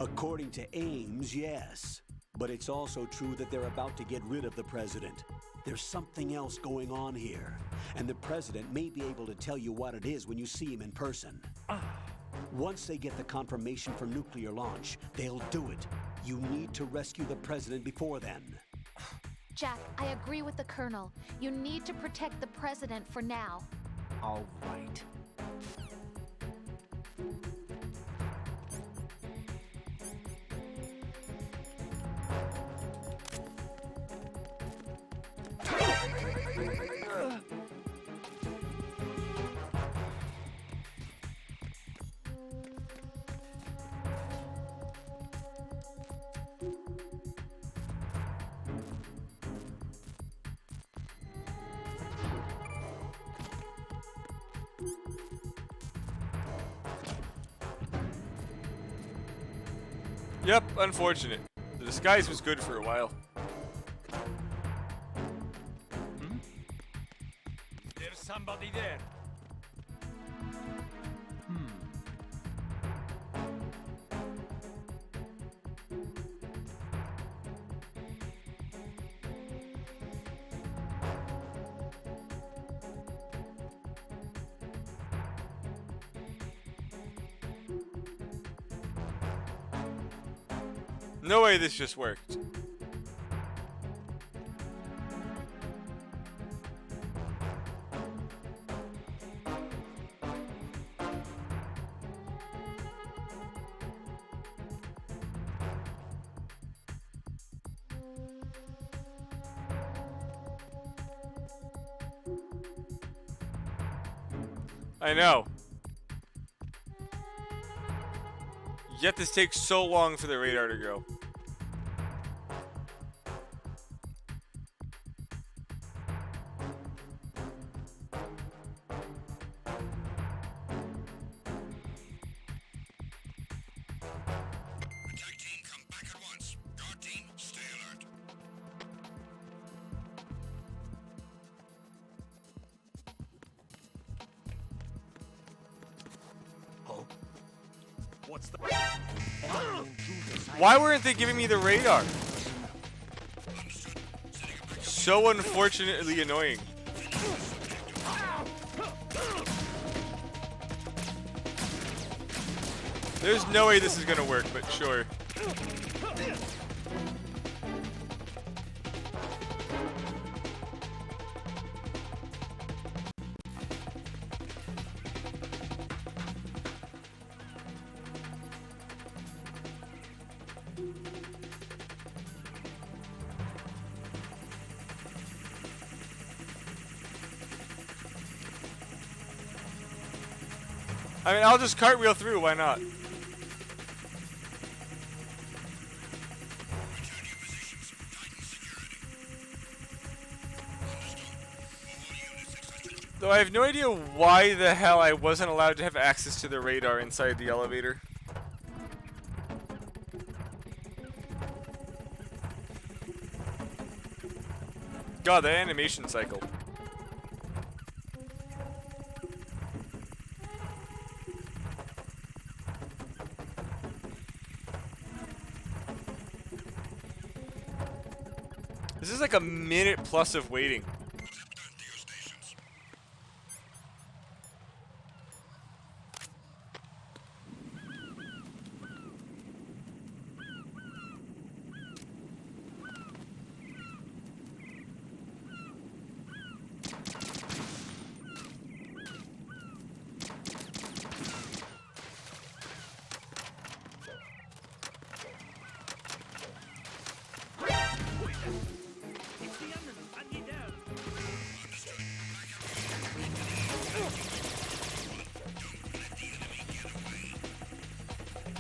Speaker 9: According to Ames, yes. But it's also true that they're about to get rid of the president. There's something else going on here, and the president may be able to tell you what it is when you see him in person. Once they get the confirmation for nuclear launch, they'll do it. You need to rescue the president before then.
Speaker 4: Jack, I agree with the Colonel. You need to protect the president for now.
Speaker 3: All right.
Speaker 1: Yep, unfortunate. The disguise was good for a while.
Speaker 7: There's somebody there.
Speaker 1: No way this just worked. I know. Yet this takes so long for the radar to go.
Speaker 2: Attack team, come back at once. Guard team, stay alert.
Speaker 10: Oh? What's the...
Speaker 1: Why weren't they giving me the radar? So unfortunately annoying. There's no way this is gonna work, but sure. I mean, I'll just cartwheel through, why not? Though I have no idea why the hell I wasn't allowed to have access to the radar inside the elevator. God, that animation cycle. This is like a minute plus of waiting.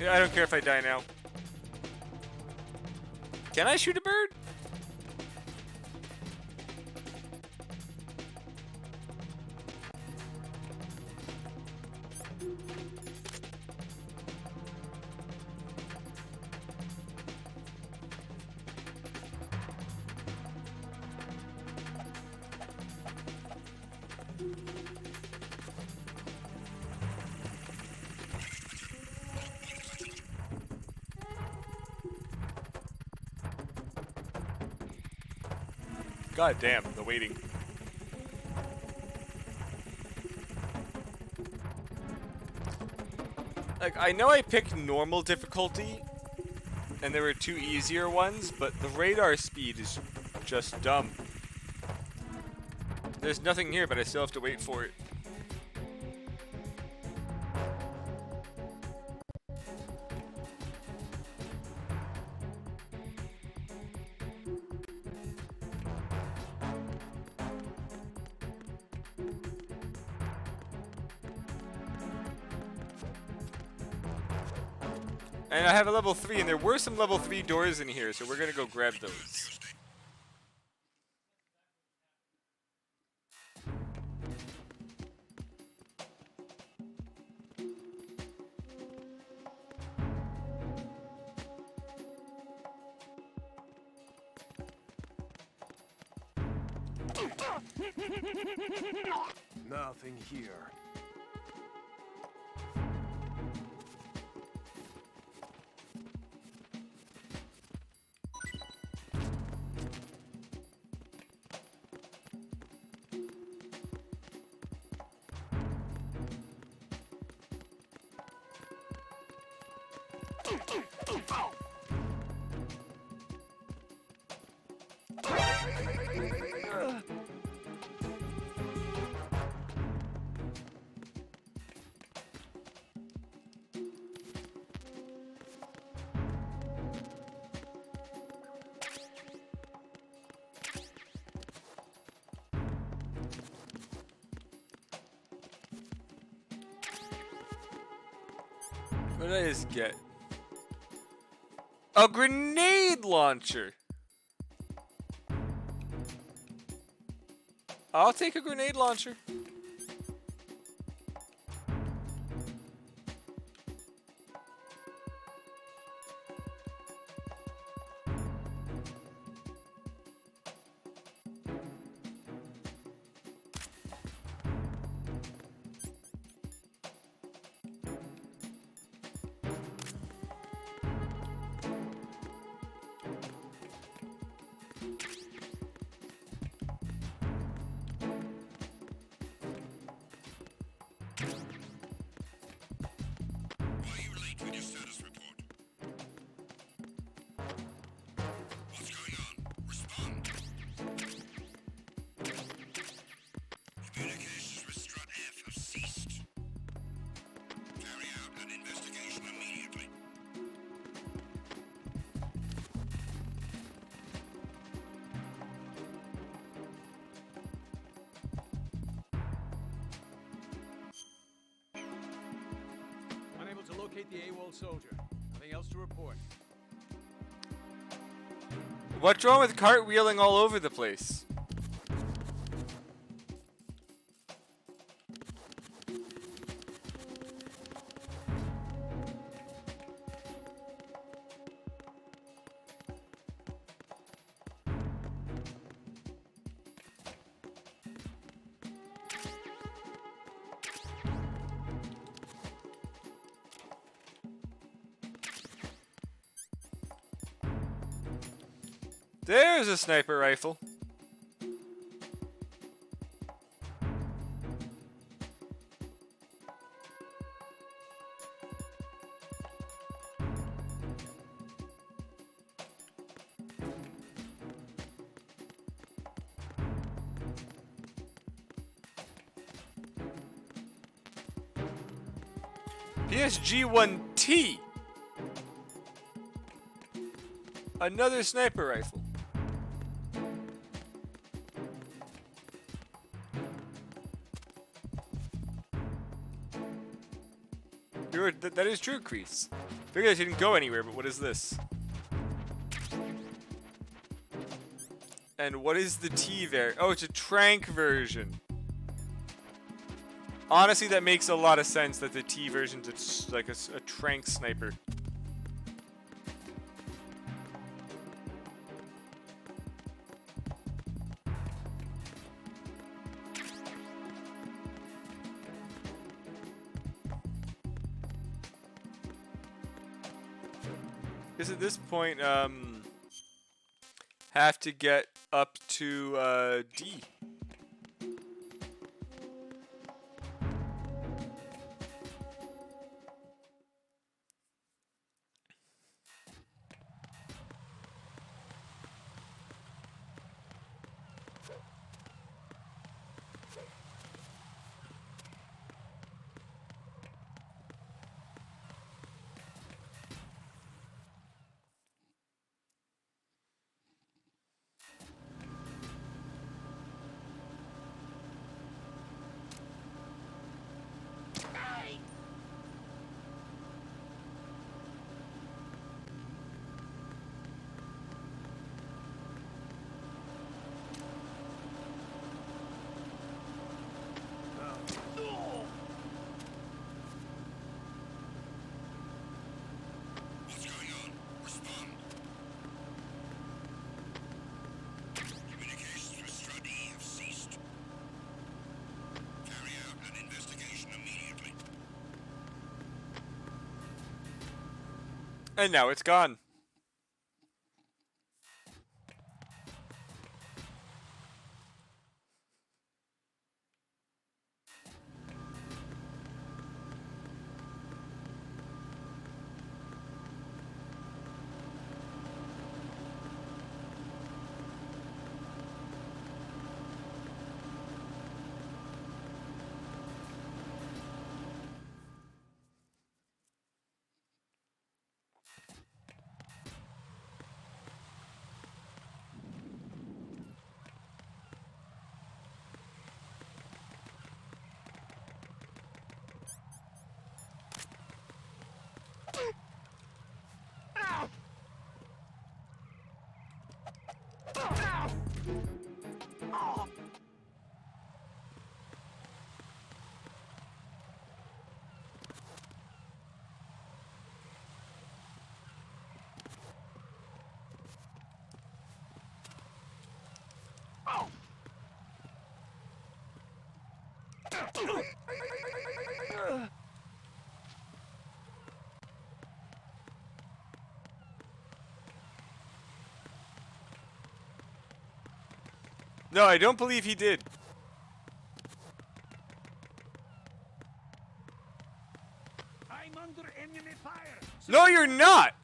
Speaker 1: Yeah, I don't care if I die now. Can I shoot a bird? God damn, the waiting. Like, I know I picked normal difficulty, and there were 2 easier ones, but the radar speed is just dumb. There's nothing here, but I still have to wait for it. And I have a level 3, and there were some level 3 doors in here, so we're gonna go grab those.
Speaker 10: Nothing here.
Speaker 1: What did I just get? A grenade launcher! I'll take a grenade launcher.
Speaker 6: Unable to locate the AWOL soldier. Nothing else to report.
Speaker 1: What's wrong with cartwheeling all over the place? There's a sniper rifle. PSG-1T. Another sniper rifle. That is true, Kreese. Figured I didn't go anywhere, but what is this? And what is the T there? Oh, it's a trank version. Honestly, that makes a lot of sense that the T version's it's like a trank sniper. Because at this point, have to get up to D. And now it's gone. No, I don't believe he did.
Speaker 2: I'm under enemy fire.
Speaker 1: No, you're not.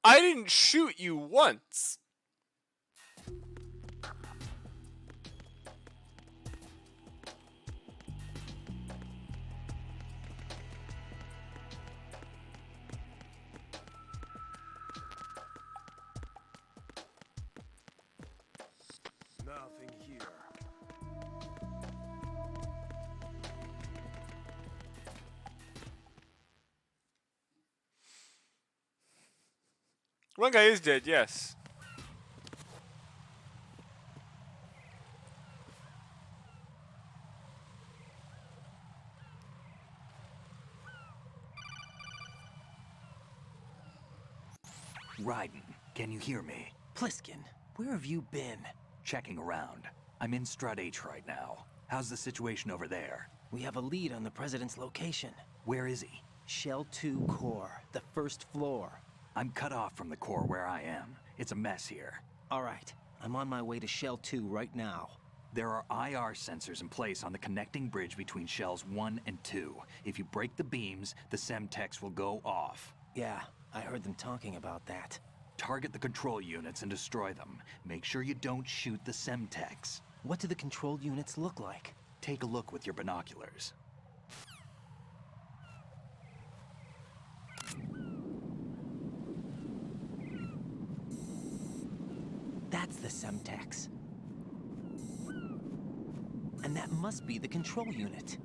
Speaker 1: I didn't shoot you once.
Speaker 2: Nothing here.
Speaker 1: One guy is dead, yes.
Speaker 12: Raiden, can you hear me?
Speaker 3: Pliskin, where have you been?
Speaker 12: Checking around. I'm in Strut H right now. How's the situation over there?
Speaker 3: We have a lead on the President's location.
Speaker 12: Where is he?
Speaker 3: Shell 2 core, the first floor.
Speaker 12: I'm cut off from the core where I am. It's a mess here.
Speaker 3: All right, I'm on my way to Shell 2 right now.
Speaker 12: There are IR sensors in place on the connecting bridge between Shells 1 and 2. If you break the beams, the Semtex will go off.
Speaker 3: Yeah, I heard them talking about that.
Speaker 12: Target the control units and destroy them. Make sure you don't shoot the Semtex.
Speaker 3: What do the control units look like?
Speaker 12: Take a look with your binoculars.
Speaker 3: That's the Semtex. And that must be the control unit.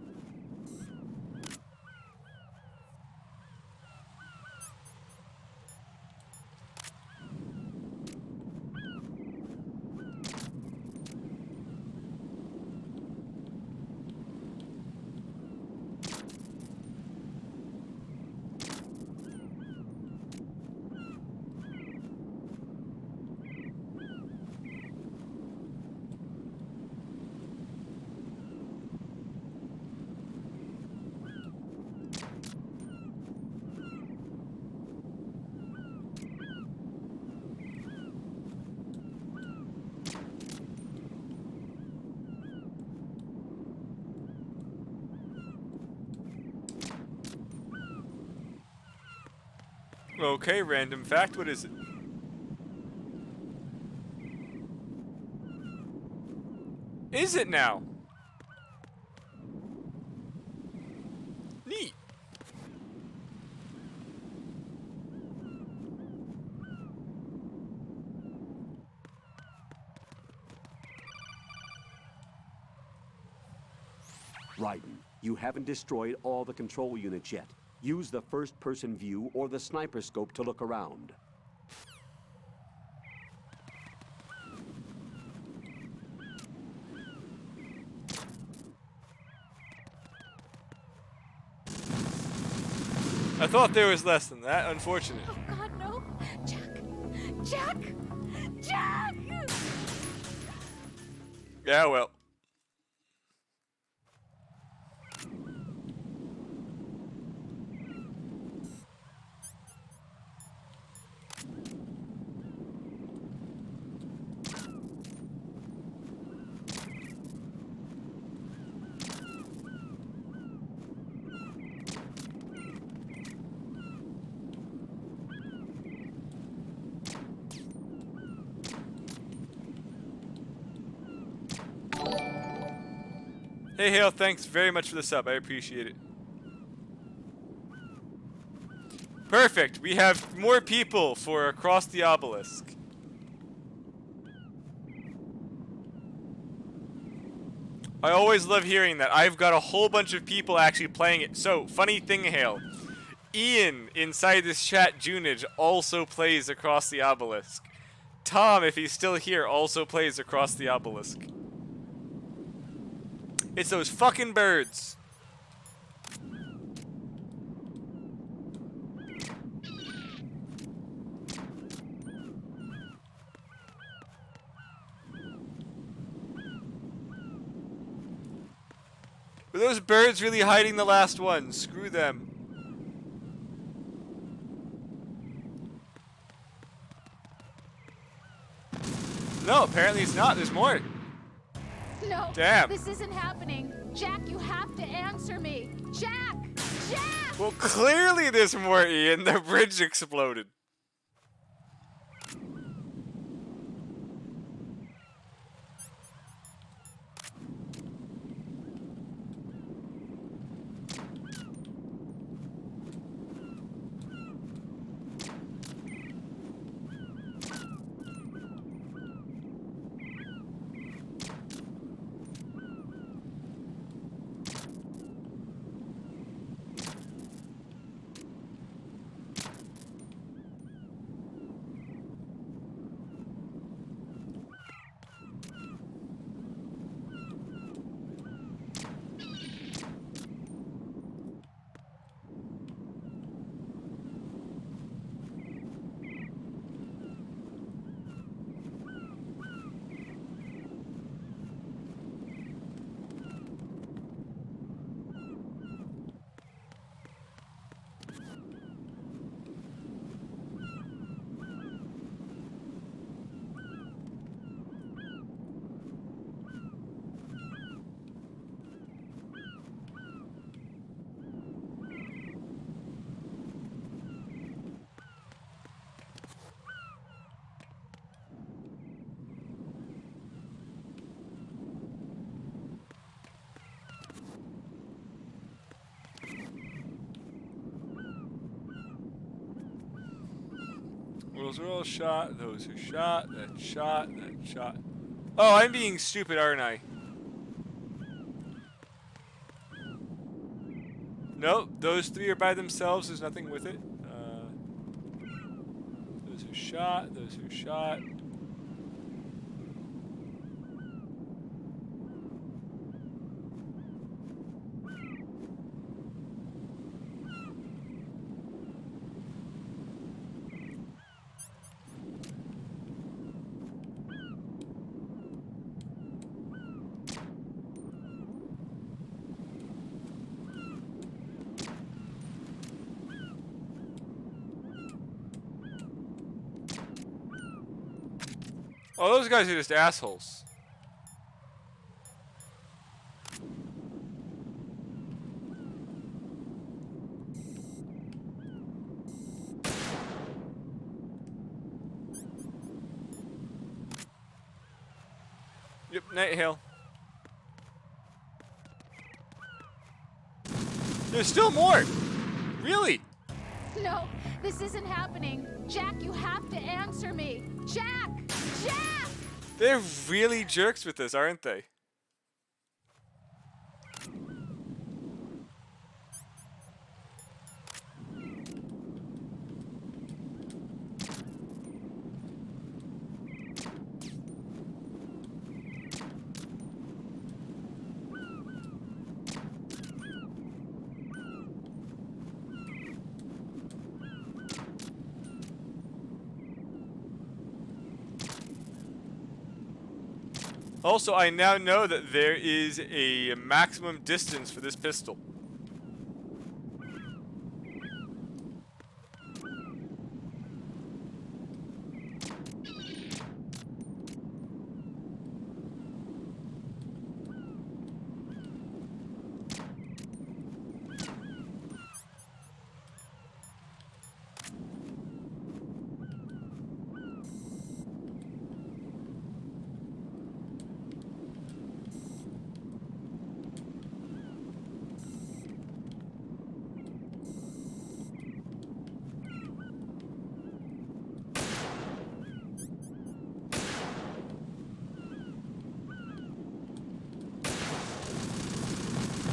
Speaker 1: Okay, random fact, what is it? Is it now? Neat.
Speaker 9: Raiden, you haven't destroyed all the control units yet. Use the first-person view or the sniper scope to look around.
Speaker 1: I thought there was less than that, unfortunate.
Speaker 4: Oh God, no! Jack! Jack! Jack!
Speaker 1: Yeah, well. Hey Hale, thanks very much for the sub. I appreciate it. Perfect. We have more people for Across the Obelisk. I always love hearing that. I've got a whole bunch of people actually playing it. So, funny thing, Hale. Ian, inside this chat, Junage, also plays Across the Obelisk. Tom, if he's still here, also plays Across the Obelisk. It's those fucking birds. Were those birds really hiding the last one? Screw them. No, apparently it's not. There's more.
Speaker 4: No,
Speaker 1: damn.
Speaker 4: This isn't happening. Jack, you have to answer me. Jack! Jack!
Speaker 1: Well, clearly there's more, Ian. The bridge exploded. Those are all shot. Those are shot. That shot. That shot. Oh, I'm being stupid, aren't I? Nope, those three are by themselves. There's nothing with it. Those are shot. Those are shot. Oh, those guys are just assholes. Yep, Night Hail. There's still more! Really?
Speaker 4: No, this isn't happening. Jack, you have to answer me. Jack! Jack!
Speaker 1: They're really jerks with this, aren't they? Also, I now know that there is a maximum distance for this pistol.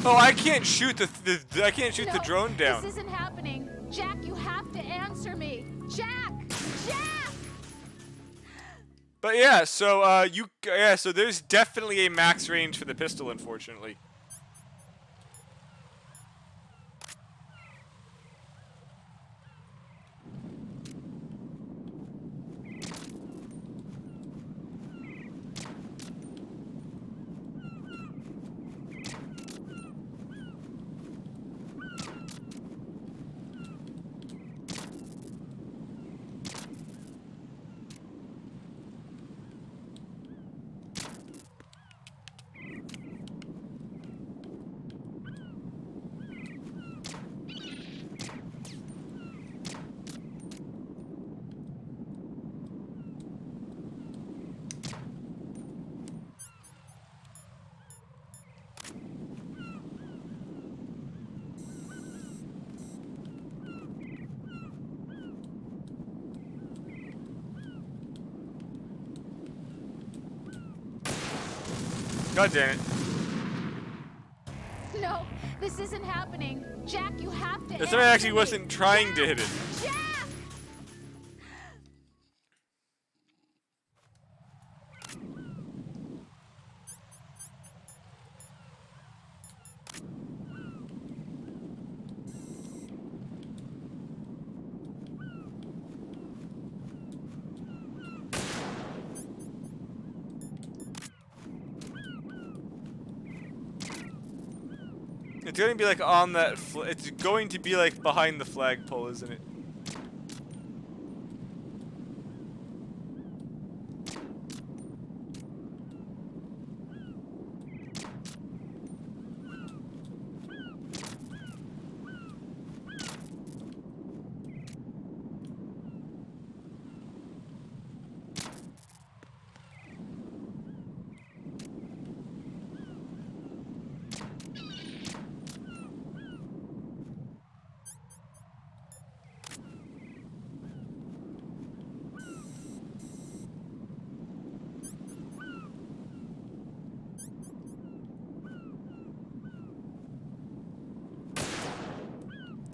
Speaker 1: Oh, I can't shoot I can't shoot the drone down.
Speaker 4: This isn't happening. Jack, you have to answer me. Jack! Jack!
Speaker 1: But yeah, so so there's definitely a max range for the pistol, unfortunately. God damn it.
Speaker 4: No, this isn't happening. Jack, you have to
Speaker 1: This time I actually wasn't trying to hit it.
Speaker 4: Jack!
Speaker 1: It's going to be like on that. It's going to be like behind the flagpole, isn't it?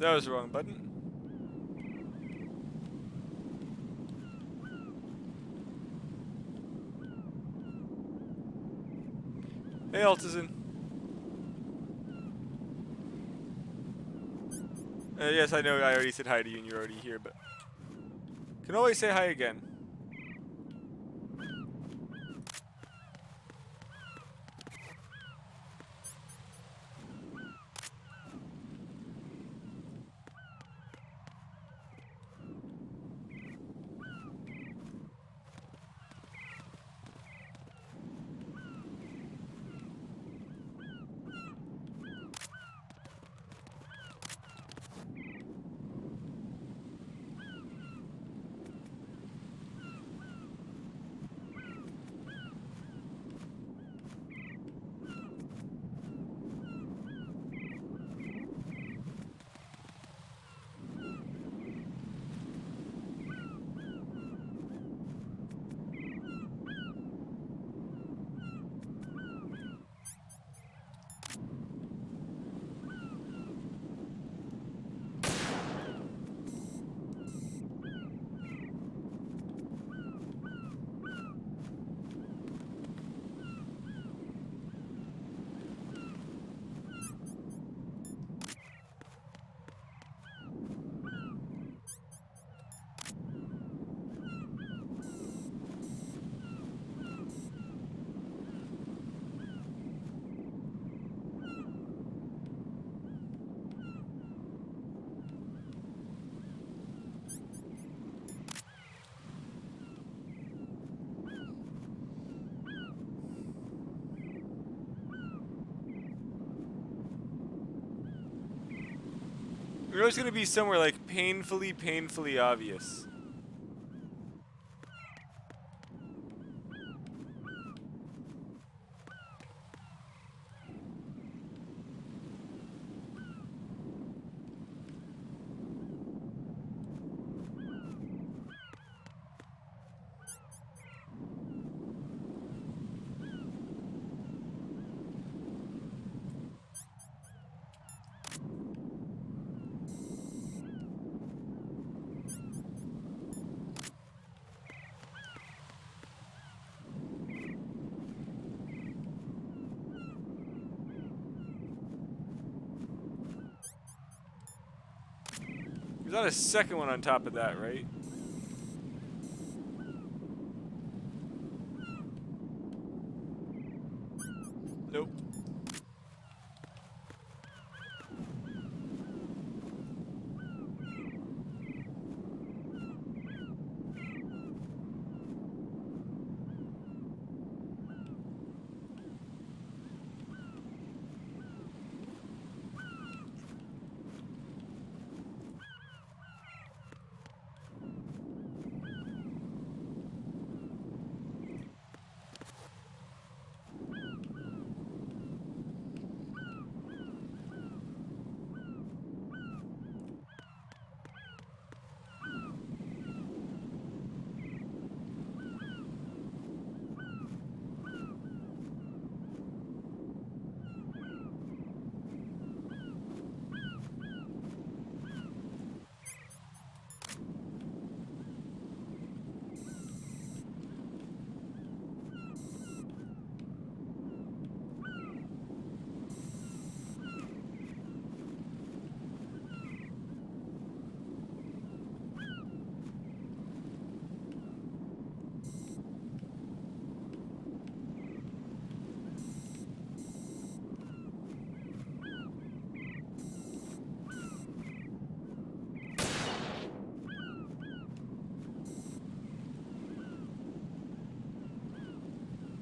Speaker 1: That was the wrong button. Hey, Altazin. Yes, I know I already said hi to you and you're already here, but can always say hi again. We're always gonna be somewhere like painfully obvious. There's not a second one on top of that, right? Nope.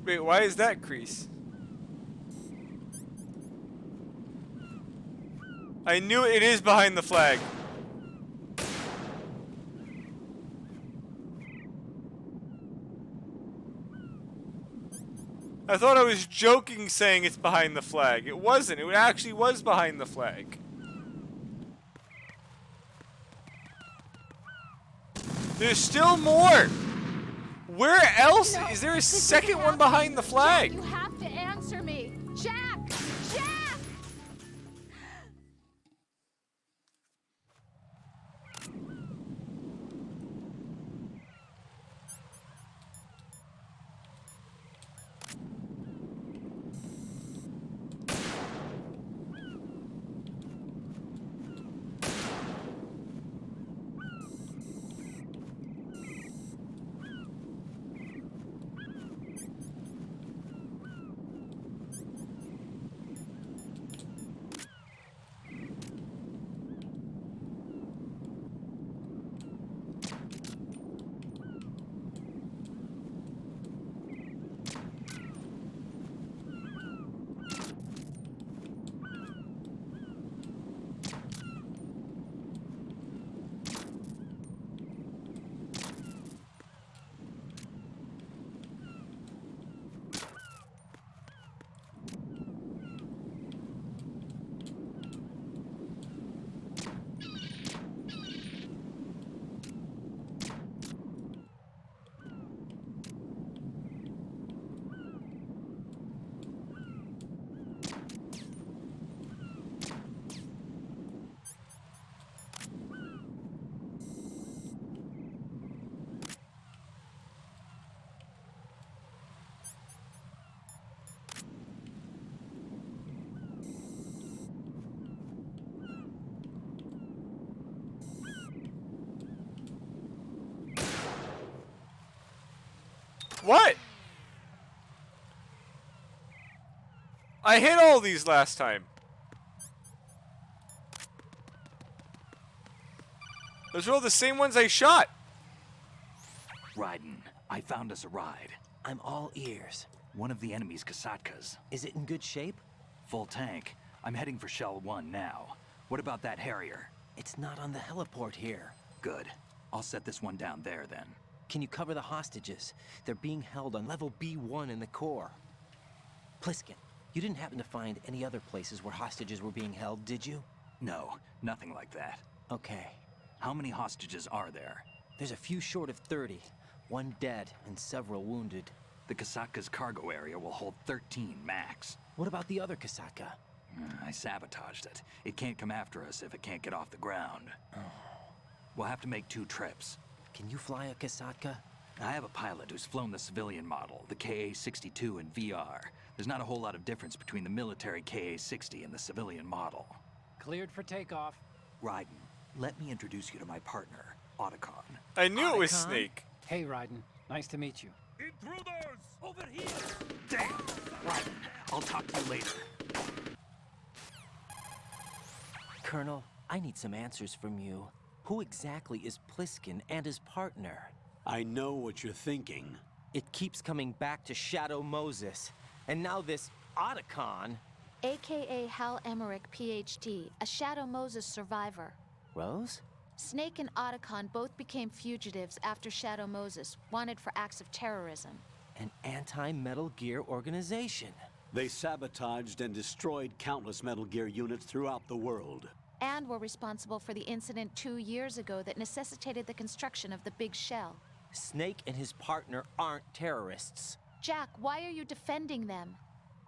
Speaker 1: Wait, why is that crease? I knew it is behind the flag. I thought I was joking saying it's behind the flag. It wasn't. It actually was behind the flag. There's still more. Where else?
Speaker 4: No,
Speaker 1: is there a
Speaker 4: this doesn't
Speaker 1: second one
Speaker 4: happen.
Speaker 1: behind the flag?
Speaker 4: Jack, you have to answer me. Jack! Jack!
Speaker 1: What? I hit all these last time. Those are all the same ones I shot.
Speaker 12: Raiden, I found us a ride.
Speaker 3: I'm all ears.
Speaker 12: One of the enemy's Kasatkas.
Speaker 3: Is it in good shape?
Speaker 12: Full tank. I'm heading for Shell 1 now. What about that Harrier?
Speaker 3: It's not on the heliport here.
Speaker 12: Good. I'll set this one down there then.
Speaker 3: Can you cover the hostages? They're being held on level B1 in the core. Pliskin, you didn't happen to find any other places where hostages were being held, did you?
Speaker 12: No, nothing like that.
Speaker 3: Okay.
Speaker 12: How many hostages are there?
Speaker 3: There's a few short of 30. One dead and several wounded.
Speaker 12: The Kasatka's cargo area will hold 13 max.
Speaker 3: What about the other Kasatka?
Speaker 12: I sabotaged it. It can't come after us if it can't get off the ground. We'll have to make 2 trips.
Speaker 3: Can you fly a Kasatka?
Speaker 12: I have a pilot who's flown the civilian model, the KA-62 in VR. There's not a whole lot of difference between the military KA-60 and the civilian model.
Speaker 6: Cleared for takeoff.
Speaker 12: Raiden, let me introduce you to my partner, Otacon.
Speaker 1: I knew it was
Speaker 3: Otacon?
Speaker 1: Snake.
Speaker 6: Hey, Raiden. Nice to meet you.
Speaker 7: Intruders! Over here!
Speaker 12: Damn! Raiden, I'll talk to you later.
Speaker 3: Colonel, I need some answers from you. Who exactly is Pliskin and his partner?
Speaker 9: I know what you're thinking.
Speaker 3: It keeps coming back to Shadow Moses. And now this Otacon.
Speaker 4: AKA Hal Emmerich, PhD, a Shadow Moses survivor.
Speaker 3: Rose?
Speaker 4: Snake and Otacon both became fugitives after Shadow Moses, wanted for acts of terrorism.
Speaker 3: An anti-Metal Gear organization.
Speaker 9: They sabotaged and destroyed countless Metal Gear units throughout the world.
Speaker 4: And were responsible for the incident 2 years ago that necessitated the construction of the Big Shell.
Speaker 3: Snake and his partner aren't terrorists.
Speaker 4: Jack, why are you defending them?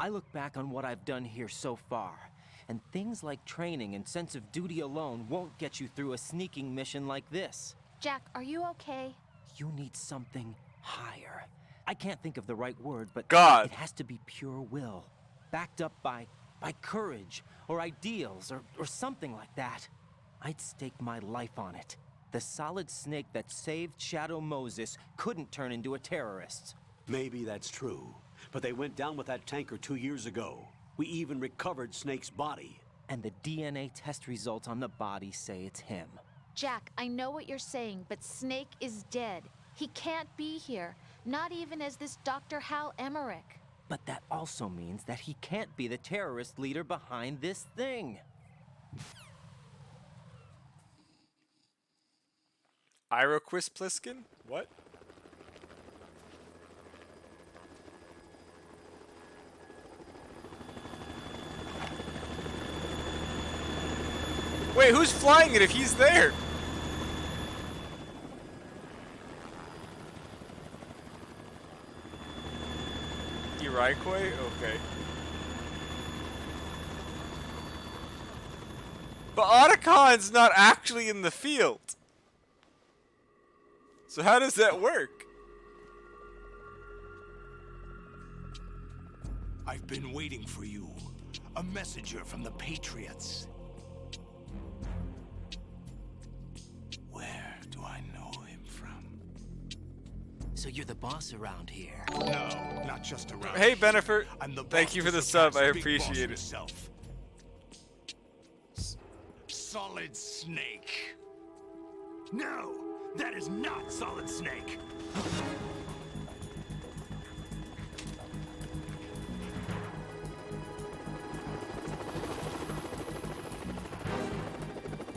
Speaker 3: I look back on what I've done here so far, and things like training and sense of duty alone won't get you through a sneaking mission like this.
Speaker 4: Jack, are you okay?
Speaker 3: You need something higher. I can't think of the right word, but
Speaker 1: God.
Speaker 3: It has to be pure will, backed up by courage or ideals or something like that. I'd stake my life on it. The solid Snake that saved Shadow Moses couldn't turn into a terrorist.
Speaker 9: Maybe that's true, but they went down with that tanker 2 years ago. We even recovered Snake's body.
Speaker 3: And the DNA test results on the body say it's him.
Speaker 4: Jack, I know what you're saying, but Snake is dead. He can't be here, not even as this Dr. Hal Emmerich.
Speaker 3: But that also means that he can't be the terrorist leader behind this thing.
Speaker 1: Iroquois Pliskin? What? Wait, who's flying it if he's there? Iroquois? Okay. But Otacon's not actually in the field. So how does that work?
Speaker 2: I've been waiting for you. A messenger from the Patriots. Where do I know him from?
Speaker 3: So you're the boss around here.
Speaker 2: No, not just around.
Speaker 1: Hey, Benefert.
Speaker 2: I'm the
Speaker 1: Thank
Speaker 2: boss
Speaker 1: you
Speaker 2: to
Speaker 1: for the
Speaker 2: surpass
Speaker 1: sub. I
Speaker 2: Big
Speaker 1: appreciate
Speaker 2: Boss
Speaker 1: it.
Speaker 2: himself. Solid Snake. No, that is not Solid Snake.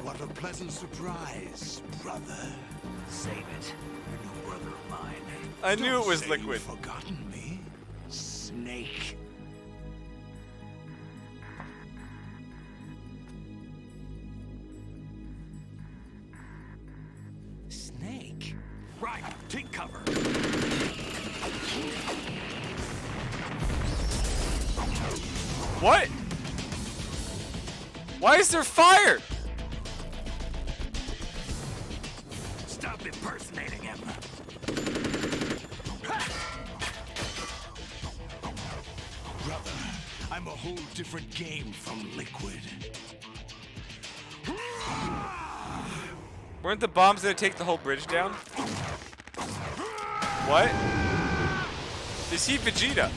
Speaker 2: What a pleasant surprise, brother.
Speaker 12: Save it. You're no brother of mine.
Speaker 1: I knew
Speaker 2: Don't
Speaker 1: it was
Speaker 2: say
Speaker 1: Liquid.
Speaker 2: You've forgotten me, Snake.
Speaker 3: Snake?
Speaker 12: Right, take cover.
Speaker 1: What? Why is there fire?
Speaker 2: Stop impersonating him. Brother, I'm a whole different game from Liquid.
Speaker 1: Weren't the bombs gonna take the whole bridge down? What? Is he Vegeta?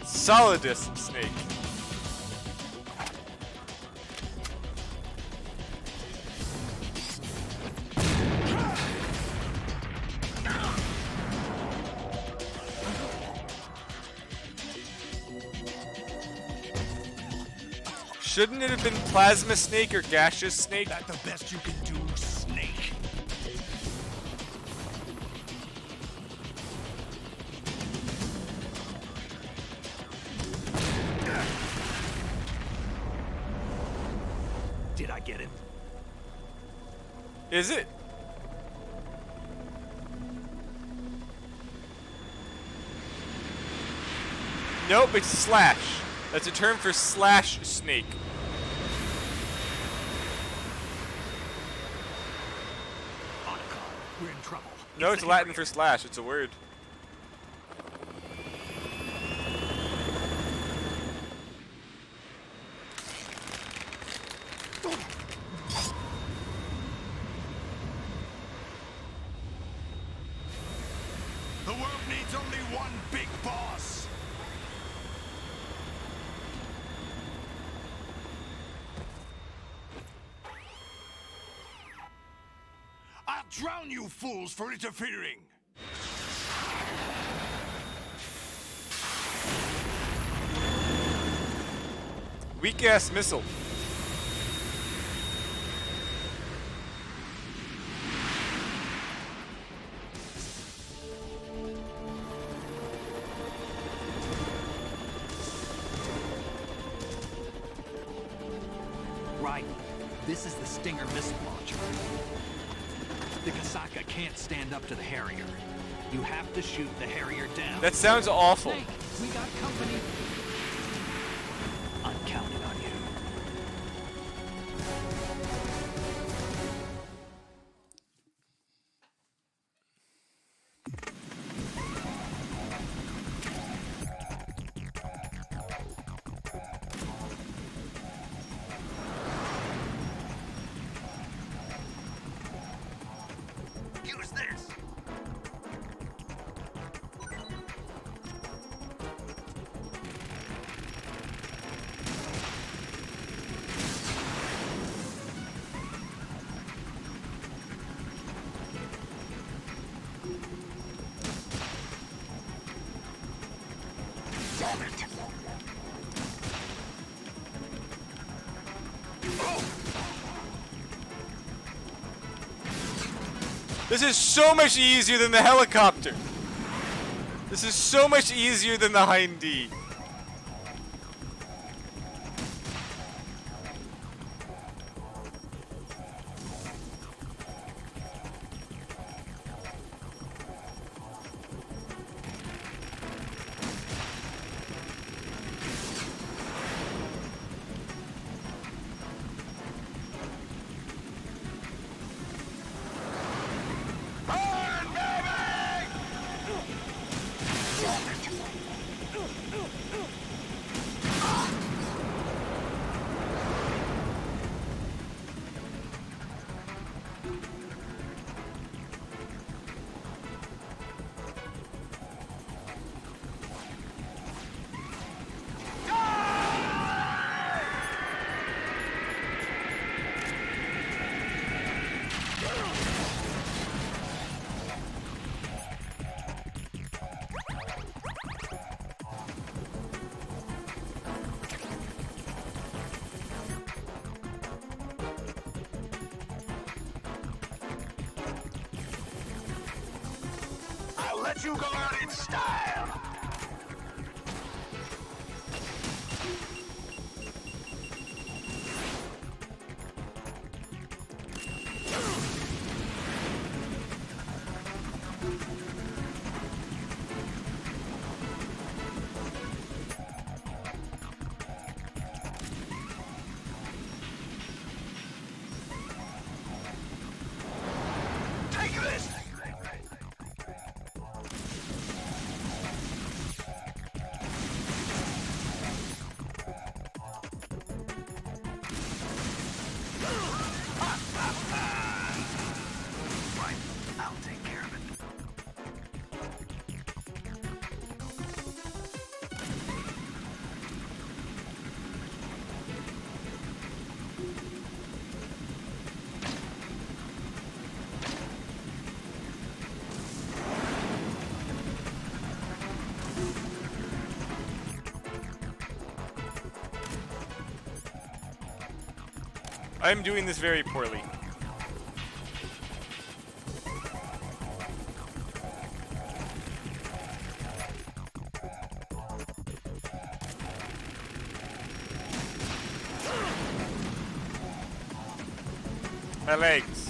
Speaker 1: Solidus Snake. Shouldn't it have been Plasma Snake or Gaseous Snake?
Speaker 2: That the best you can do, Snake?
Speaker 12: Did I get it?
Speaker 1: Is it? Nope, it's Slash. That's a term for Slash Snake.
Speaker 12: We're in trouble.
Speaker 1: No, it's Latin for slash. It's a word.
Speaker 2: The world needs only one big boss. I'll drown you fools for interfering.
Speaker 1: Weak ass missile.
Speaker 12: Right. This is the Stinger missile launcher. The Kasaka can't stand up to the Harrier. You have to shoot the Harrier down.
Speaker 1: That sounds awful.
Speaker 12: Snake, we got company. I'm counting on you.
Speaker 2: Use this. Damn it.
Speaker 1: This is so much easier than the helicopter. This is so much easier than the Hind D.
Speaker 2: I'll let you go out in style. Take this.
Speaker 1: I'm doing this very poorly. My legs.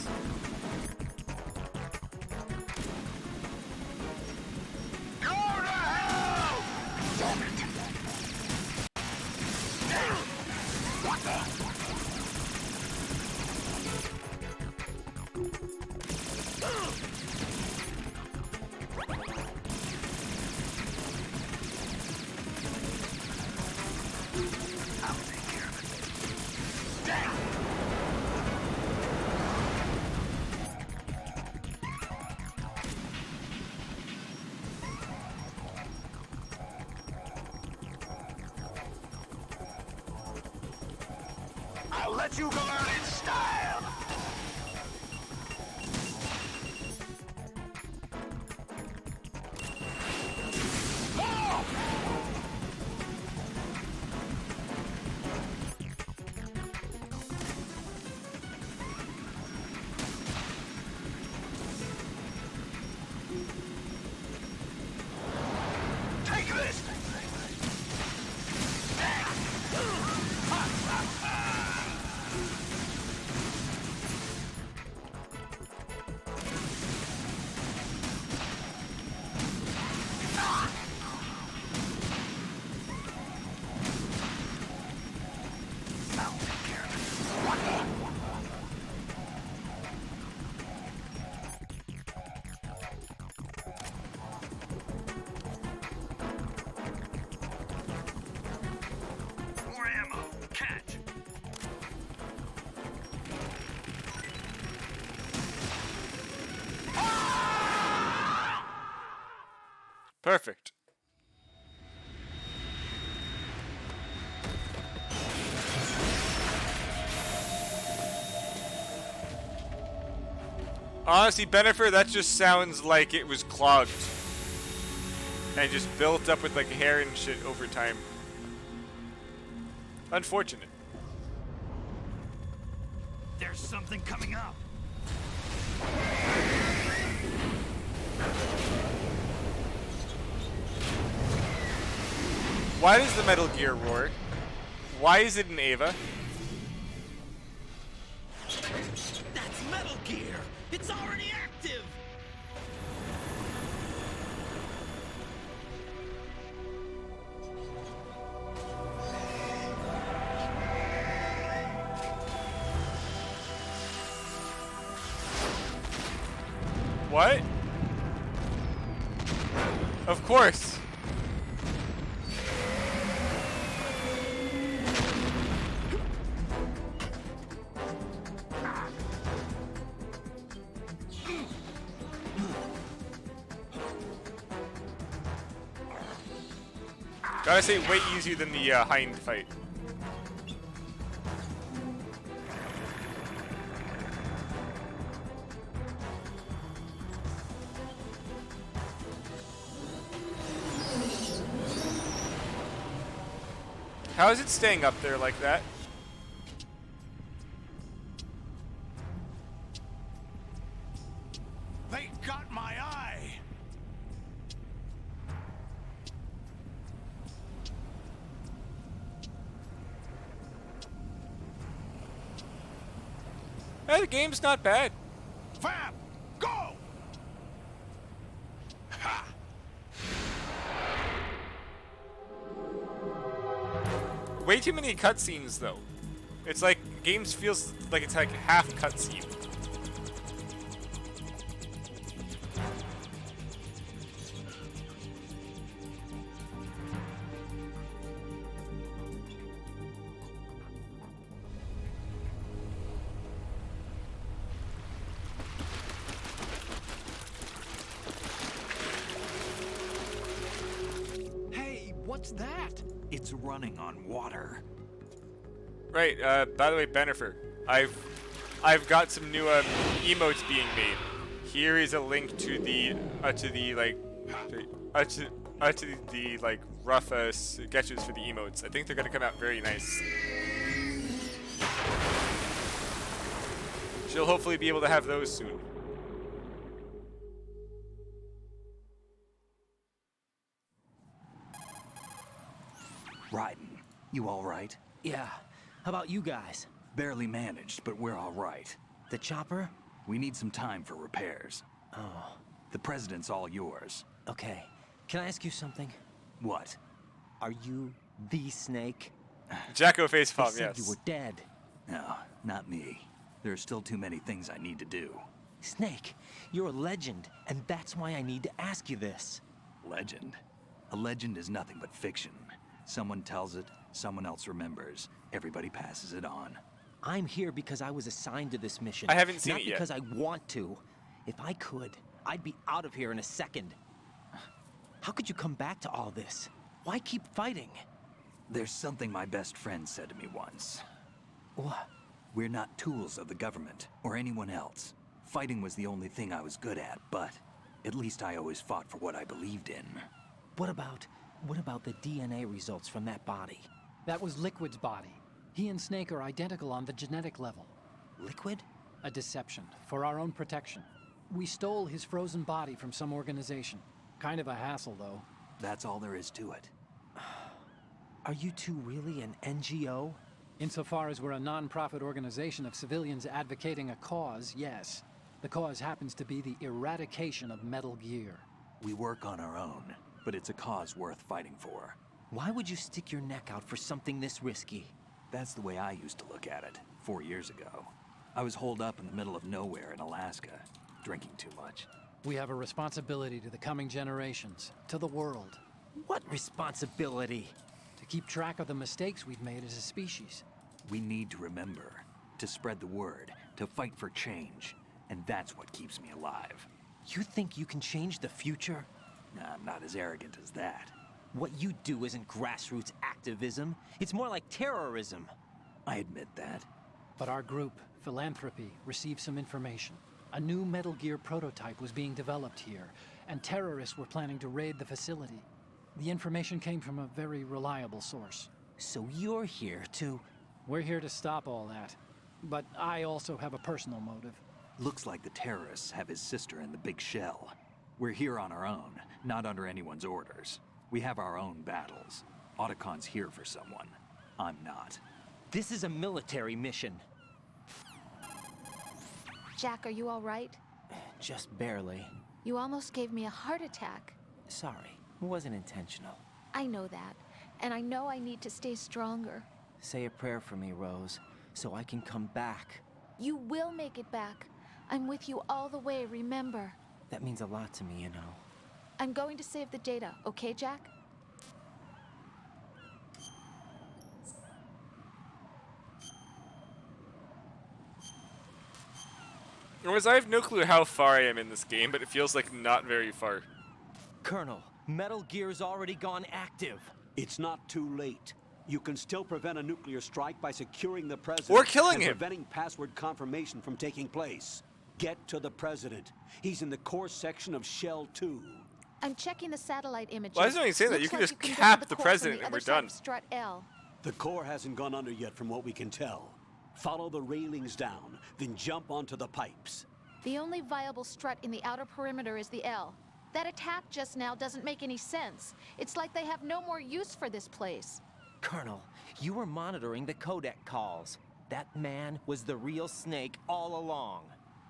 Speaker 2: I'll let you go out in style! Take this! More ammo. Catch.
Speaker 1: Perfect. Honestly, Bennifer, that just sounds like it was clogged. And just built up with like hair and shit over time. Unfortunate.
Speaker 2: There's something coming up.
Speaker 1: Why does the Metal Gear roar? Why is it an Ava?
Speaker 10: That's Metal Gear! It's already active!
Speaker 1: What? Of course. Gotta say, way easier than the Hind fight. How is it staying up there like that?
Speaker 2: They got my eye!
Speaker 1: The game's not bad.
Speaker 2: Fab! Go! Ha!
Speaker 1: Way too many cutscenes, though. It's like, games feels like it's like half cutscene.
Speaker 12: Hey, what's that? It's running on water.
Speaker 1: Right, by the way, Bennifer, I've got some new emotes being made. Here is a link to the rough sketches for the emotes. I think they're gonna come out very nice. She'll hopefully be able to have those soon.
Speaker 12: Raiden, you all right?
Speaker 3: Yeah. How about you guys?
Speaker 12: Barely managed, but we're all right.
Speaker 3: The chopper?
Speaker 12: We need some time for repairs.
Speaker 3: Oh.
Speaker 12: The president's all yours.
Speaker 3: Okay. Can I ask you something?
Speaker 12: What?
Speaker 3: Are you the Snake?
Speaker 1: Jacko
Speaker 3: They
Speaker 1: facepalm,
Speaker 3: said
Speaker 1: yes.
Speaker 3: you were dead.
Speaker 12: No, not me. There are still too many things I need to do.
Speaker 3: Snake, you're a legend, and that's why I need to ask you this.
Speaker 12: Legend? A legend is nothing but fiction. Someone tells it, someone else remembers. Everybody passes it on.
Speaker 3: I'm here because I was assigned to this mission.
Speaker 1: I haven't seen
Speaker 3: not
Speaker 1: it yet.
Speaker 3: because I want to. If I could, I'd be out of here in a second. How could you come back to all this? Why keep fighting?
Speaker 12: There's something my best friend said to me once.
Speaker 3: What?
Speaker 12: We're not tools of the government, or anyone else. Fighting was the only thing I was good at, but at least I always fought for what I believed in.
Speaker 3: What about the DNA results from that body?
Speaker 13: That was Liquid's body. He and Snake are identical on the genetic level.
Speaker 3: Liquid?
Speaker 13: A deception, for our own protection. We stole his frozen body from some organization. Kind of a hassle, though.
Speaker 12: That's all there is to it.
Speaker 3: Are you two really an NGO?
Speaker 13: Insofar as we're a non-profit organization of civilians advocating a cause, yes. The cause happens to be the eradication of Metal Gear.
Speaker 12: We work on our own, but it's a cause worth fighting for.
Speaker 3: Why would you stick your neck out for something this risky?
Speaker 12: That's the way I used to look at it, 4 years ago. I was holed up in the middle of nowhere in Alaska, drinking too much.
Speaker 13: We have a responsibility to the coming generations, to the world.
Speaker 3: What responsibility?
Speaker 13: To keep track of the mistakes we've made as a species.
Speaker 12: We need to remember, to spread the word, to fight for change. And that's what keeps me alive.
Speaker 3: You think you can change the future?
Speaker 12: Nah, I'm not as arrogant as that.
Speaker 3: What you do isn't grassroots activism. It's more like terrorism.
Speaker 12: I admit that.
Speaker 13: But our group, Philanthropy, received some information. A new Metal Gear prototype was being developed here, and terrorists were planning to raid the facility. The information came from a very reliable source.
Speaker 3: So you're here to...
Speaker 13: We're here to stop all that. But I also have a personal motive.
Speaker 12: Looks like the terrorists have his sister in the big shell. We're here on our own, not under anyone's orders. We have our own battles. Otacon's here for someone. I'm not.
Speaker 3: This is a military mission.
Speaker 4: Jack, are you all right?
Speaker 3: Just barely.
Speaker 4: You almost gave me a heart attack.
Speaker 3: Sorry, it wasn't intentional.
Speaker 4: I know that, and I know I need to stay stronger.
Speaker 3: Say a prayer for me, Rose, so I can come back.
Speaker 4: You will make it back. I'm with you all the way, remember?
Speaker 3: That means a lot to me, you know.
Speaker 4: I'm going to save the data, okay, Jack?
Speaker 1: Anyways, I have no clue how far I am in this game, but it feels like not very far.
Speaker 3: Colonel, Metal Gear's already gone active.
Speaker 9: It's not too late. You can still prevent a nuclear strike by securing the president.
Speaker 1: Or killing
Speaker 9: and
Speaker 1: him.
Speaker 9: preventing password confirmation from taking place. Get to the president. He's in the core section of Shell 2.
Speaker 4: I'm checking the satellite images.
Speaker 1: Why doesn't he say that? You
Speaker 4: Looks
Speaker 1: can
Speaker 4: like
Speaker 1: just
Speaker 4: can get
Speaker 1: cap
Speaker 4: to
Speaker 1: the
Speaker 4: core
Speaker 1: president
Speaker 4: from
Speaker 1: and
Speaker 4: the
Speaker 1: we're
Speaker 4: other side
Speaker 1: done.
Speaker 4: of Strut L.
Speaker 9: The core hasn't gone under yet from what we can tell. Follow the railings down, then jump onto the pipes.
Speaker 4: The only viable strut in the outer perimeter is the L. That attack just now doesn't make any sense. It's like they have no more use for this place.
Speaker 3: Colonel, you were monitoring the codec calls. That man was the real Snake all along.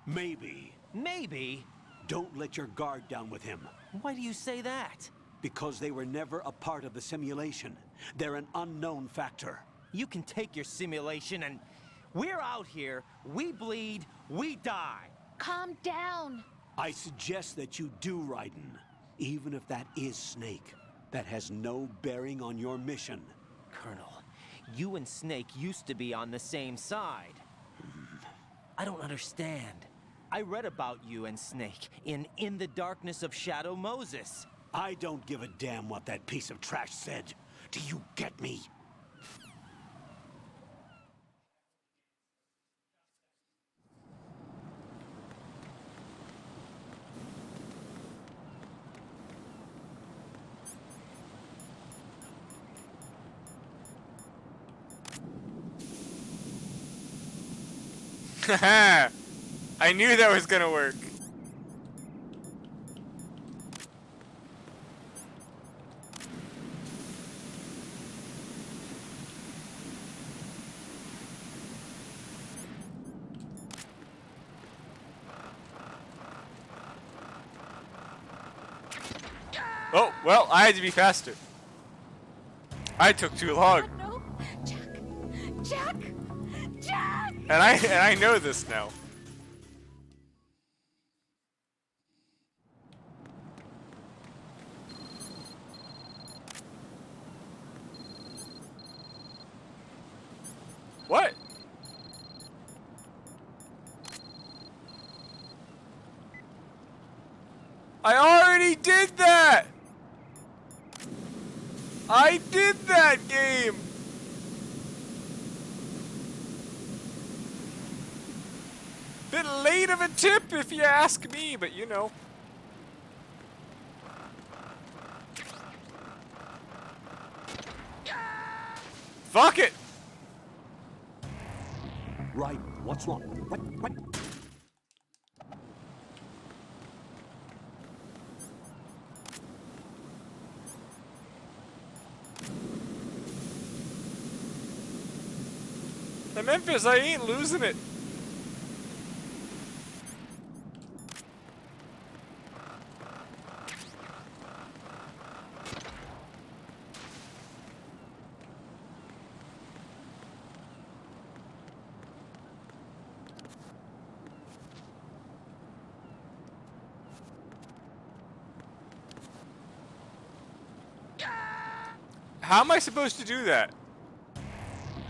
Speaker 9: Maybe.
Speaker 3: Maybe?
Speaker 9: Don't let your guard down with him.
Speaker 3: Why do you say that?
Speaker 9: Because they were never a part of the simulation. They're an unknown factor.
Speaker 3: You can take your simulation and... We're out here, we bleed, we die.
Speaker 4: Calm down.
Speaker 9: I suggest that you do, Raiden. Even if that is Snake. That has no bearing on your mission.
Speaker 3: Colonel, you and Snake used to be on the same side. I don't understand. I read about you and Snake in the Darkness of Shadow Moses.
Speaker 9: I don't give a damn what that piece of trash said. Do you get me?
Speaker 1: I knew that was gonna work. Oh, well, I had to be faster. I took too long.
Speaker 4: No, Jack, Jack.
Speaker 1: And I know this now. What? I already did that! I did that game! Bit late of a tip if you ask me, but you know. Fuck it!
Speaker 9: Right, what's wrong? What?
Speaker 1: The Memphis, I ain't losing it. How am I supposed to do that?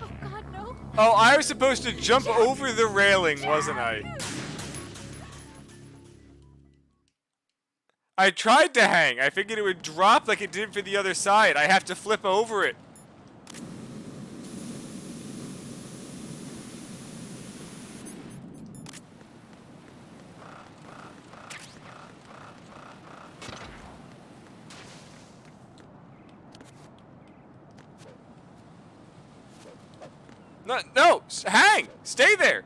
Speaker 4: Oh God, no.
Speaker 1: Oh, I was supposed to jump over the railing, wasn't I? I tried to hang. I figured it would drop like it did for the other side. I have to flip over it. No, hang! Stay there!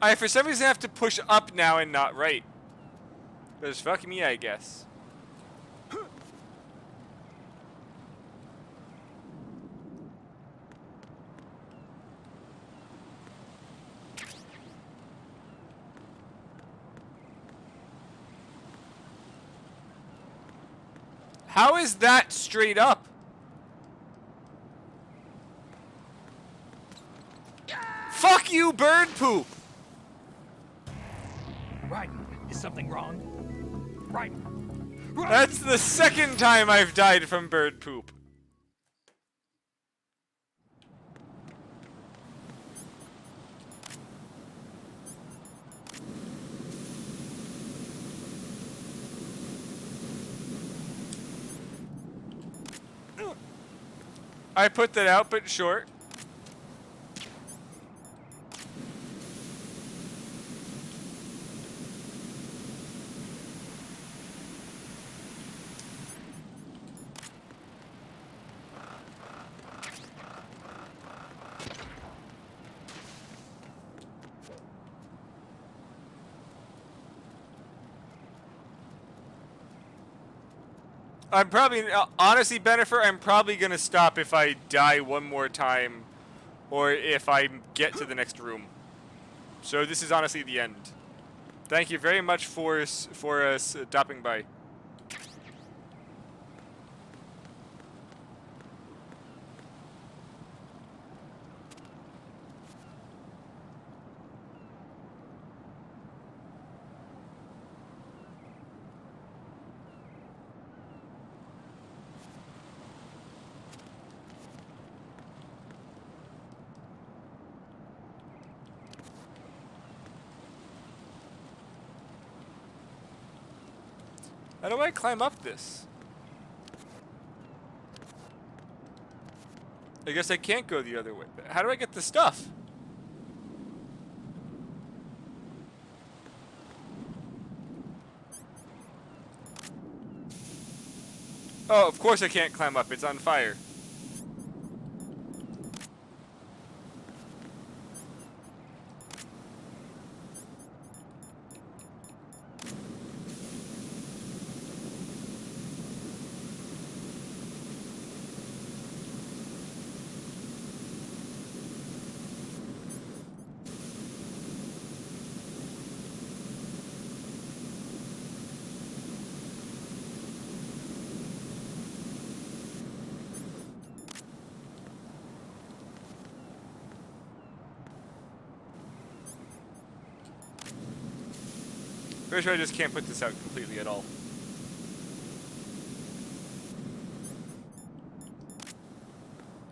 Speaker 1: I, for some reason, have to push up now and not right. Because fuck me, I guess. How is that straight up? Fuck you, bird poop!
Speaker 12: Raiden, is something wrong? Raiden!
Speaker 1: That's the second time I've died from bird poop. I put that out, but short. I'm probably, honestly, Bennifer, I'm probably going to stop if I die one more time or if I get to the next room. So this is honestly the end. Thank you very much for stopping by. How do I climb up this? I guess I can't go the other way. How do I get the stuff? Oh, of course I can't climb up. It's on fire. Pretty sure I just can't put this out completely at all.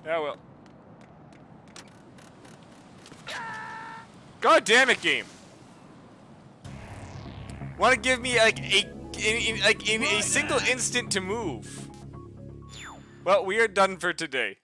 Speaker 1: Yeah, well. God damn it, game! Want to give me like in a single instant to move? Well, we are done for today.